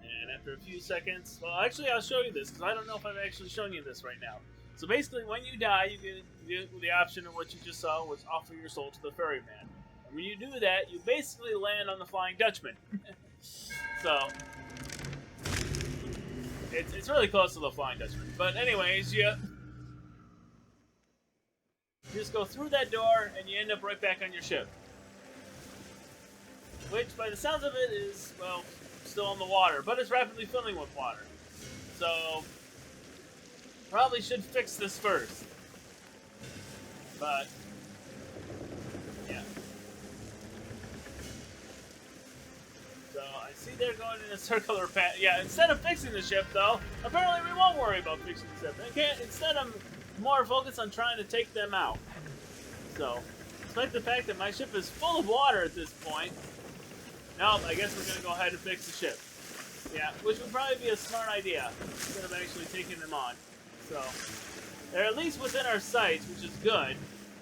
And after a few seconds... Well, actually, I'll show you this, because I don't know if I've actually shown you this right now. So basically, when you die, you get the option of what you just saw was offer your soul to the ferryman. And when you do that, you basically land on the Flying Dutchman. So... It's really close to the Flying Dutchman. But anyways, you just go through that door, and you end up right back on your ship. Which, by the sounds of it, is, well, still in the water, but it's rapidly filling with water. So, probably should fix this first. But, yeah. So, I see they're going in a circular path. Yeah, instead of fixing the ship, though, apparently we won't worry about fixing the ship. Instead, I'm more focused on trying to take them out. So, despite the fact that my ship is full of water at this point, no, I guess we're going to go ahead and fix the ship. Yeah, which would probably be a smart idea, instead of actually taking them on. So, they're at least within our sights, which is good,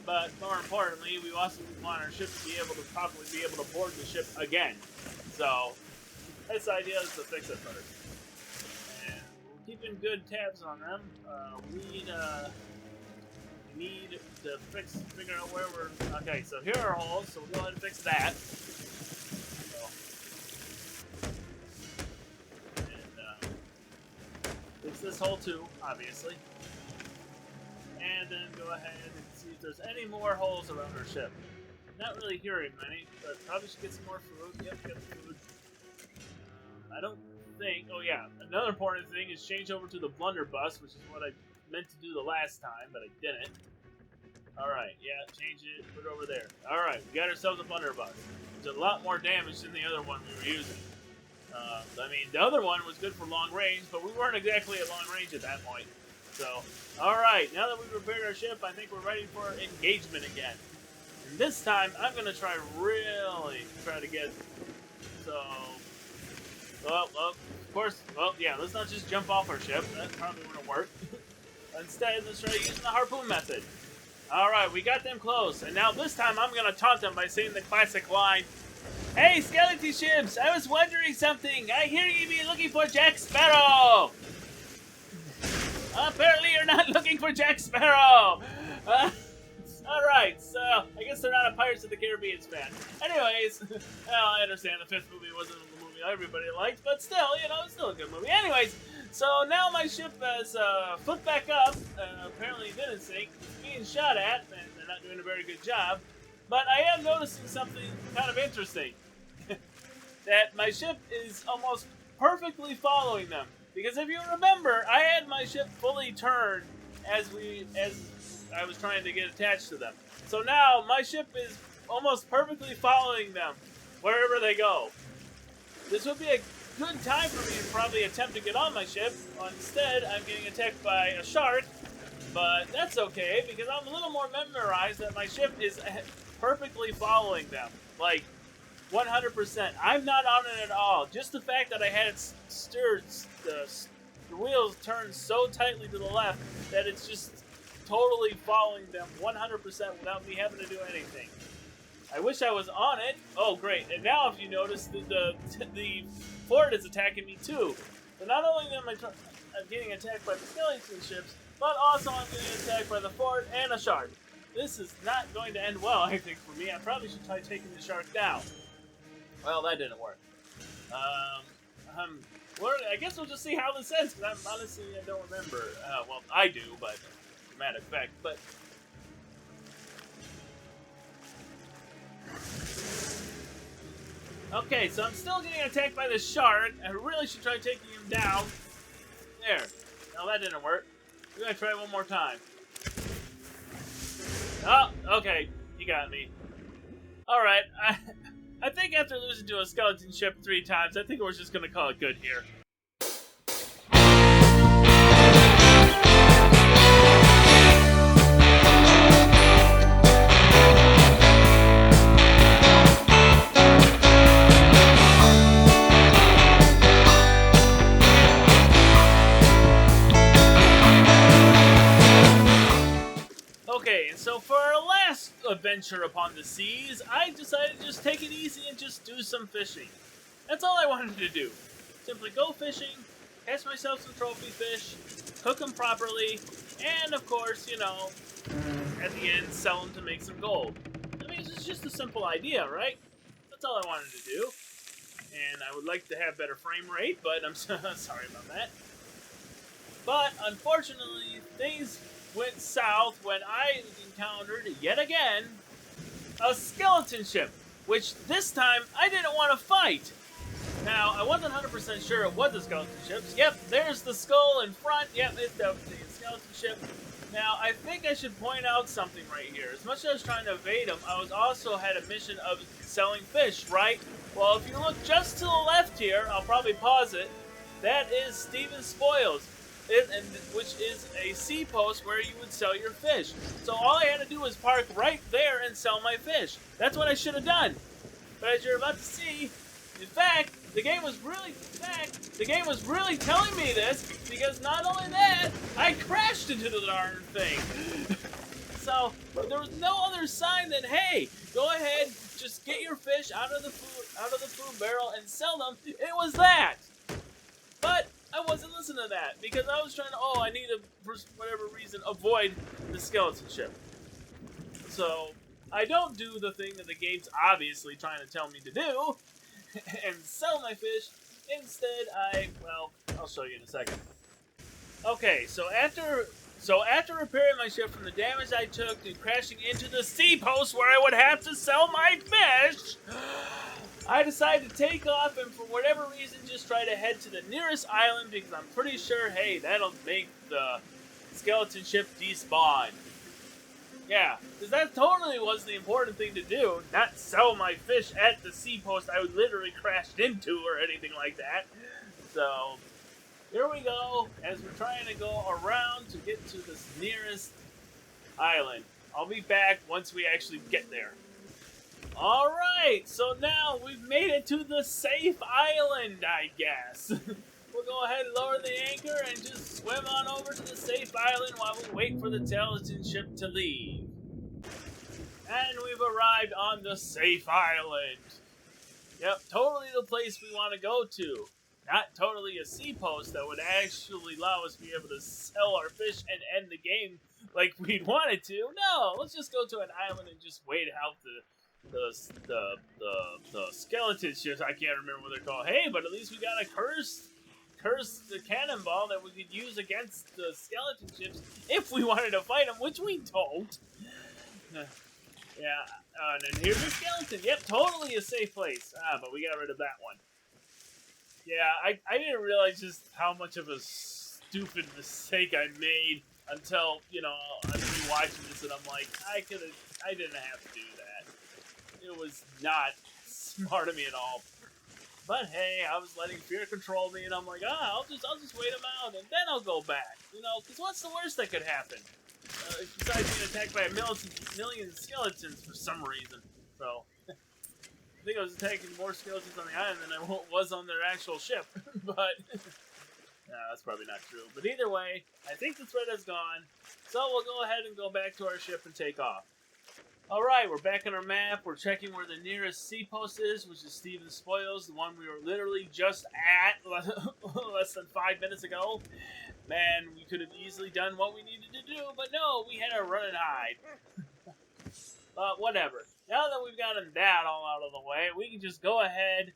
but more importantly, we also want our ship to be able to properly be able to board the ship again. So, this idea is to fix it first. And we're keeping good tabs on them. We need to figure out where we're... Okay, so here are holes, so we'll go ahead and fix that. Fix this hole too, obviously. And then go ahead and see if there's any more holes around our ship. Not really hearing many, but probably should get some more food. Yep, get food. I don't think... Oh yeah, another important thing is change over to the blunderbuss, which is what I meant to do the last time, but I didn't. Alright, yeah, change it, put it over there. Alright, we got ourselves a blunderbuss. Which is a lot more damage than the other one we were using. I mean, the other one was good for long range, but we weren't exactly at long range at that point. So, alright, now that we've repaired our ship, I think we're ready for engagement again. And this time, I'm going to really try to get... So... Well, of course, well, yeah, let's not just jump off our ship. That probably wouldn't work. Instead, let's try using the harpoon method. Alright, we got them close. And now this time, I'm going to taunt them by saying the classic line... Hey, skeleton ships! I was wondering something. I hear you be looking for Jack Sparrow. Apparently, you're not looking for Jack Sparrow. Alright, so I guess they're not a Pirates of the Caribbean fan. Anyways, well, I understand the fifth movie wasn't the movie everybody liked, but still, you know, it's still a good movie. Anyways, so now my ship has flipped back up. Apparently it didn't sink. It's being shot at, and they're not doing a very good job. But I am noticing something kind of interesting. That my ship is almost perfectly following them. Because if you remember, I had my ship fully turned as I was trying to get attached to them. So now my ship is almost perfectly following them wherever they go. This would be a good time for me to probably attempt to get on my ship. Instead, I'm getting attacked by a shark, but that's okay because I'm a little more memorized that my ship is perfectly following them. Like, 100%. I'm not on it at all. Just the fact that I had it steered, the wheels turned so tightly to the left that it's just totally following them 100% without me having to do anything. I wish I was on it. Oh, great. And now if you notice, the fort is attacking me too. So not only am I getting attacked by the skeleton ships, but also I'm getting attacked by the fort and a shark. This is not going to end well, I think, for me. I probably should try taking the shark down. Well, that didn't work. I guess we'll just see how this ends, because honestly, I don't remember. Well, I do, but dramatic effect. But okay, so I'm still getting attacked by the shark. I really should try taking him down. There. No, that didn't work. We're gonna try one more time. Oh, okay. You got me. Alright, I think after losing to a skeleton ship 3 times, I think we're just gonna call it good here. Okay, and so for our last adventure upon the seas, I decided to just take it easy and just do some fishing. That's all I wanted to do. Simply go fishing, catch myself some trophy fish, cook them properly, and of course, you know, at the end, sell them to make some gold. I mean, it's just a simple idea, right? That's all I wanted to do. And I would like to have better frame rate, but I'm sorry about that. But, unfortunately, things went south when I encountered, yet again, a skeleton ship, which this time I didn't want to fight. Now, I wasn't 100% sure it was a skeleton ship. Yep, there's the skull in front. Yep, it's definitely a skeleton ship. Now, I think I should point out something right here. As much as I was trying to evade them, I was also had a mission of selling fish, right? Well, if you look just to the left here, I'll probably pause it. That is Steven's Spoils. Which is a sea post where you would sell your fish. So all I had to do was park right there and sell my fish. That's what I should have done. But as you're about to see, in fact, the game was really telling me this, because not only that, I crashed into the darn thing. So there was no other sign than, hey, go ahead, just get your fish out of the food barrel and sell them. It was that. But I wasn't listening to that, because I was trying to, I need to, for whatever reason, avoid the skeleton ship. So, I don't do the thing that the game's obviously trying to tell me to do, and sell my fish. Instead, I'll show you in a second. Okay, so after repairing my ship from the damage I took and crashing into the sea post where I would have to sell my fish, I decided to take off and for whatever reason just try to head to the nearest island, because I'm pretty sure, hey, that'll make the skeleton ship despawn. Yeah, because that totally was the important thing to do, not sell my fish at the sea post I would literally crashed into or anything like that. So, here we go, as we're trying to go around to get to this nearest island. I'll be back once we actually get there. Alright, so now we've made it to the safe island, I guess. We'll go ahead and lower the anchor and just swim on over to the safe island while we wait for the skeleton ship to leave. And we've arrived on the safe island. Yep, totally the place we want to go to. not totally a sea post that would actually allow us to be able to sell our fish and end the game like we'd wanted to. No, let's just go to an island and just wait out the skeleton ships. I can't remember what they're called. Hey, but at least we got a cursed cannonball that we could use against the skeleton ships if we wanted to fight them, which we don't. Yeah, and then here's the skeleton. Yep, totally a safe place. But we got rid of that one. Yeah, I didn't realize just how much of a stupid mistake I made until, you know, I'm watching this and I'm like, I didn't have to do that. It was not smart of me at all. But hey, I was letting fear control me, and I'm like, I'll just wait him out, and then I'll go back. You know, because what's the worst that could happen? Besides being attacked by a million skeletons for some reason. So, I think I was attacking more skeletons on the island than I was on their actual ship. But, no, that's probably not true. But either way, I think the threat is gone. So we'll go ahead and go back to our ship and take off. Alright, we're back on our map. We're checking where the nearest sea post is, which is Stephen's Spoils, the one we were literally just at less than 5 minutes ago. Man, we could have easily done what we needed to do, but no, we had to run and hide. But whatever. Now that we've gotten that all out of the way, we can just go ahead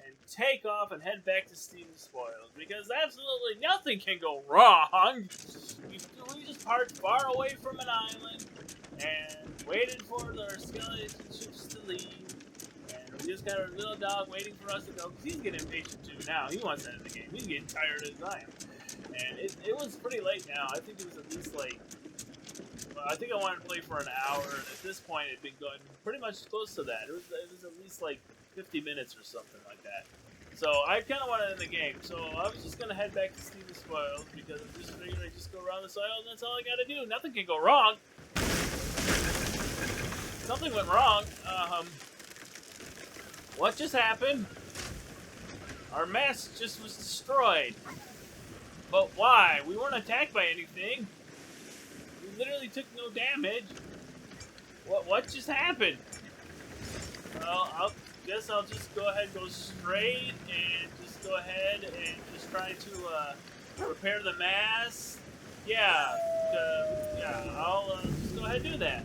and take off and head back to Stephen's Spoils, because absolutely nothing can go wrong. We just parked far away from an island and waited for our skeleton ships to leave, and we just got our little dog waiting for us to go, because he's getting impatient too now. He wants to end the game. He's getting tired as I am. And it was pretty late now. I think it was at least like, well, I think I wanted to play for an hour, and at this point it'd been going pretty much close to that. It was at least like 50 minutes or something like that. So I kind of wanted to end the game. So I was just going to head back to Stephen's Spoils, because I'm just figuring I just go around this island, and that's all I got to do. Nothing can go wrong. Something went wrong. What just happened? Our mask just was destroyed. But why? We weren't attacked by anything. We literally took no damage. What just happened? Well, I guess I'll just go ahead and go straight and just go ahead and just try to repair the mask. Yeah, I'll just go ahead and do that.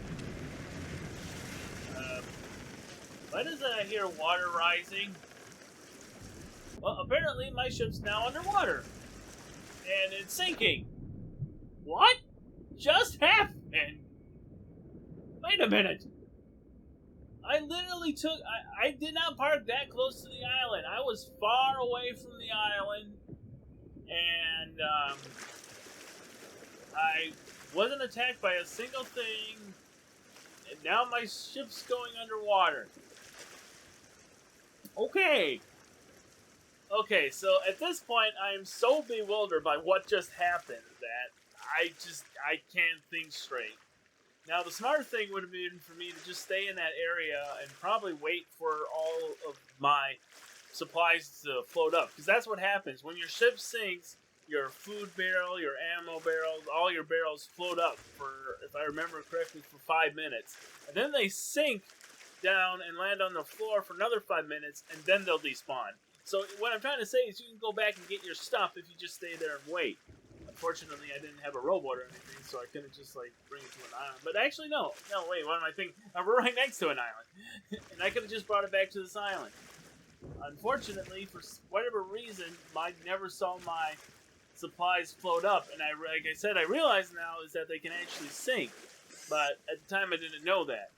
Why does I hear water rising? Well, apparently my ship's now underwater. And it's sinking. What just happened? Wait a minute. I literally I did not park that close to the island. I was far away from the island. And, I wasn't attacked by a single thing. And now my ship's going underwater. Okay, so at this point, I am so bewildered by what just happened that I can't think straight. Now, the smarter thing would have been for me to just stay in that area and probably wait for all of my supplies to float up. Because that's what happens. When your ship sinks, your food barrel, your ammo barrel, all your barrels float up for, if I remember correctly, for 5 minutes. And then they sink down and land on the floor for another 5 minutes, and then they'll despawn. So what I'm trying to say is you can go back and get your stuff if you just stay there and wait. Unfortunately, I didn't have a rowboat or anything, so I couldn't just, like, bring it to an island. But actually, no, wait, what am I thinking? We're right next to an island. And I could have just brought it back to this island. Unfortunately, for whatever reason, I never saw my supplies float up. And like I said, I realize now is that they can actually sink. But at the time, I didn't know that.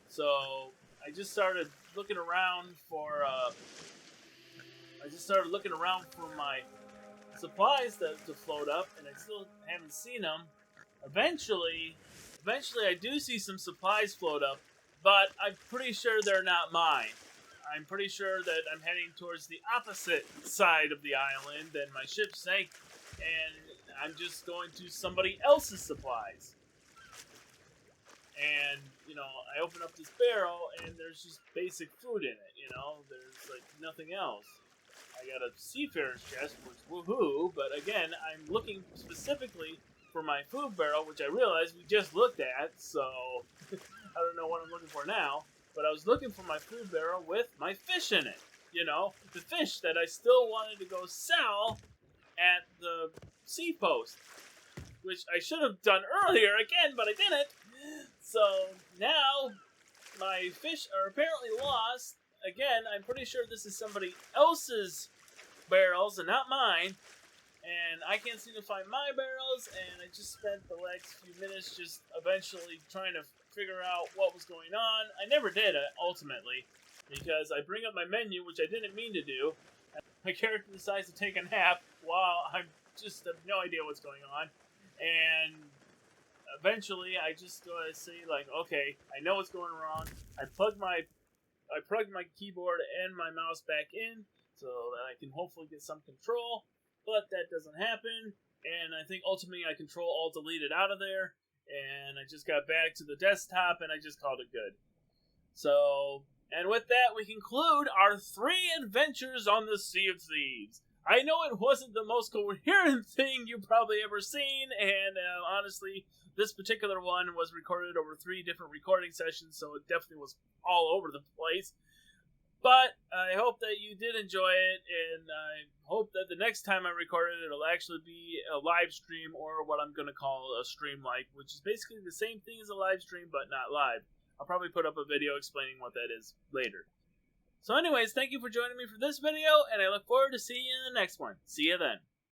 So I just started looking around for my supplies to float up, and I still haven't seen them. Eventually I do see some supplies float up, but I'm pretty sure they're not mine. I'm pretty sure that I'm heading towards the opposite side of the island, and my ship sank, and I'm just going to somebody else's supplies. And, you know, I open up this barrel, and there's just basic food in it, you know? There's, like, nothing else. I got a seafarer's chest, which woohoo, but again, I'm looking specifically for my food barrel, which I realized we just looked at, so I don't know what I'm looking for now, but I was looking for my food barrel with my fish in it. you know, the fish that I still wanted to go sell at the sea post, which I should have done earlier again, but I didn't. So now my fish are apparently lost. Again, I'm pretty sure this is somebody else's barrels and not mine. And I can't seem to find my barrels, and I just spent the last few minutes just eventually trying to figure out what was going on. I never did, ultimately, because I bring up my menu, which I didn't mean to do. My character decides to take a nap while I just have no idea what's going on. And eventually, I just go to see, like, okay, I know what's going wrong. I plugged my keyboard and my mouse back in so that I can hopefully get some control. But that doesn't happen, and I think ultimately I Control-Alt-Delete it out of there, and I just got back to the desktop, and I just called it good. So, and with that, we conclude our 3 adventures on the Sea of Thieves. I know it wasn't the most coherent thing you've probably ever seen, and honestly, this particular one was recorded over 3 different recording sessions, so it definitely was all over the place. But I hope that you did enjoy it, and I hope that the next time I record it, it'll actually be a live stream, or what I'm going to call a stream-like, which is basically the same thing as a live stream, but not live. I'll probably put up a video explaining what that is later. So anyways, thank you for joining me for this video, and I look forward to seeing you in the next one. See you then.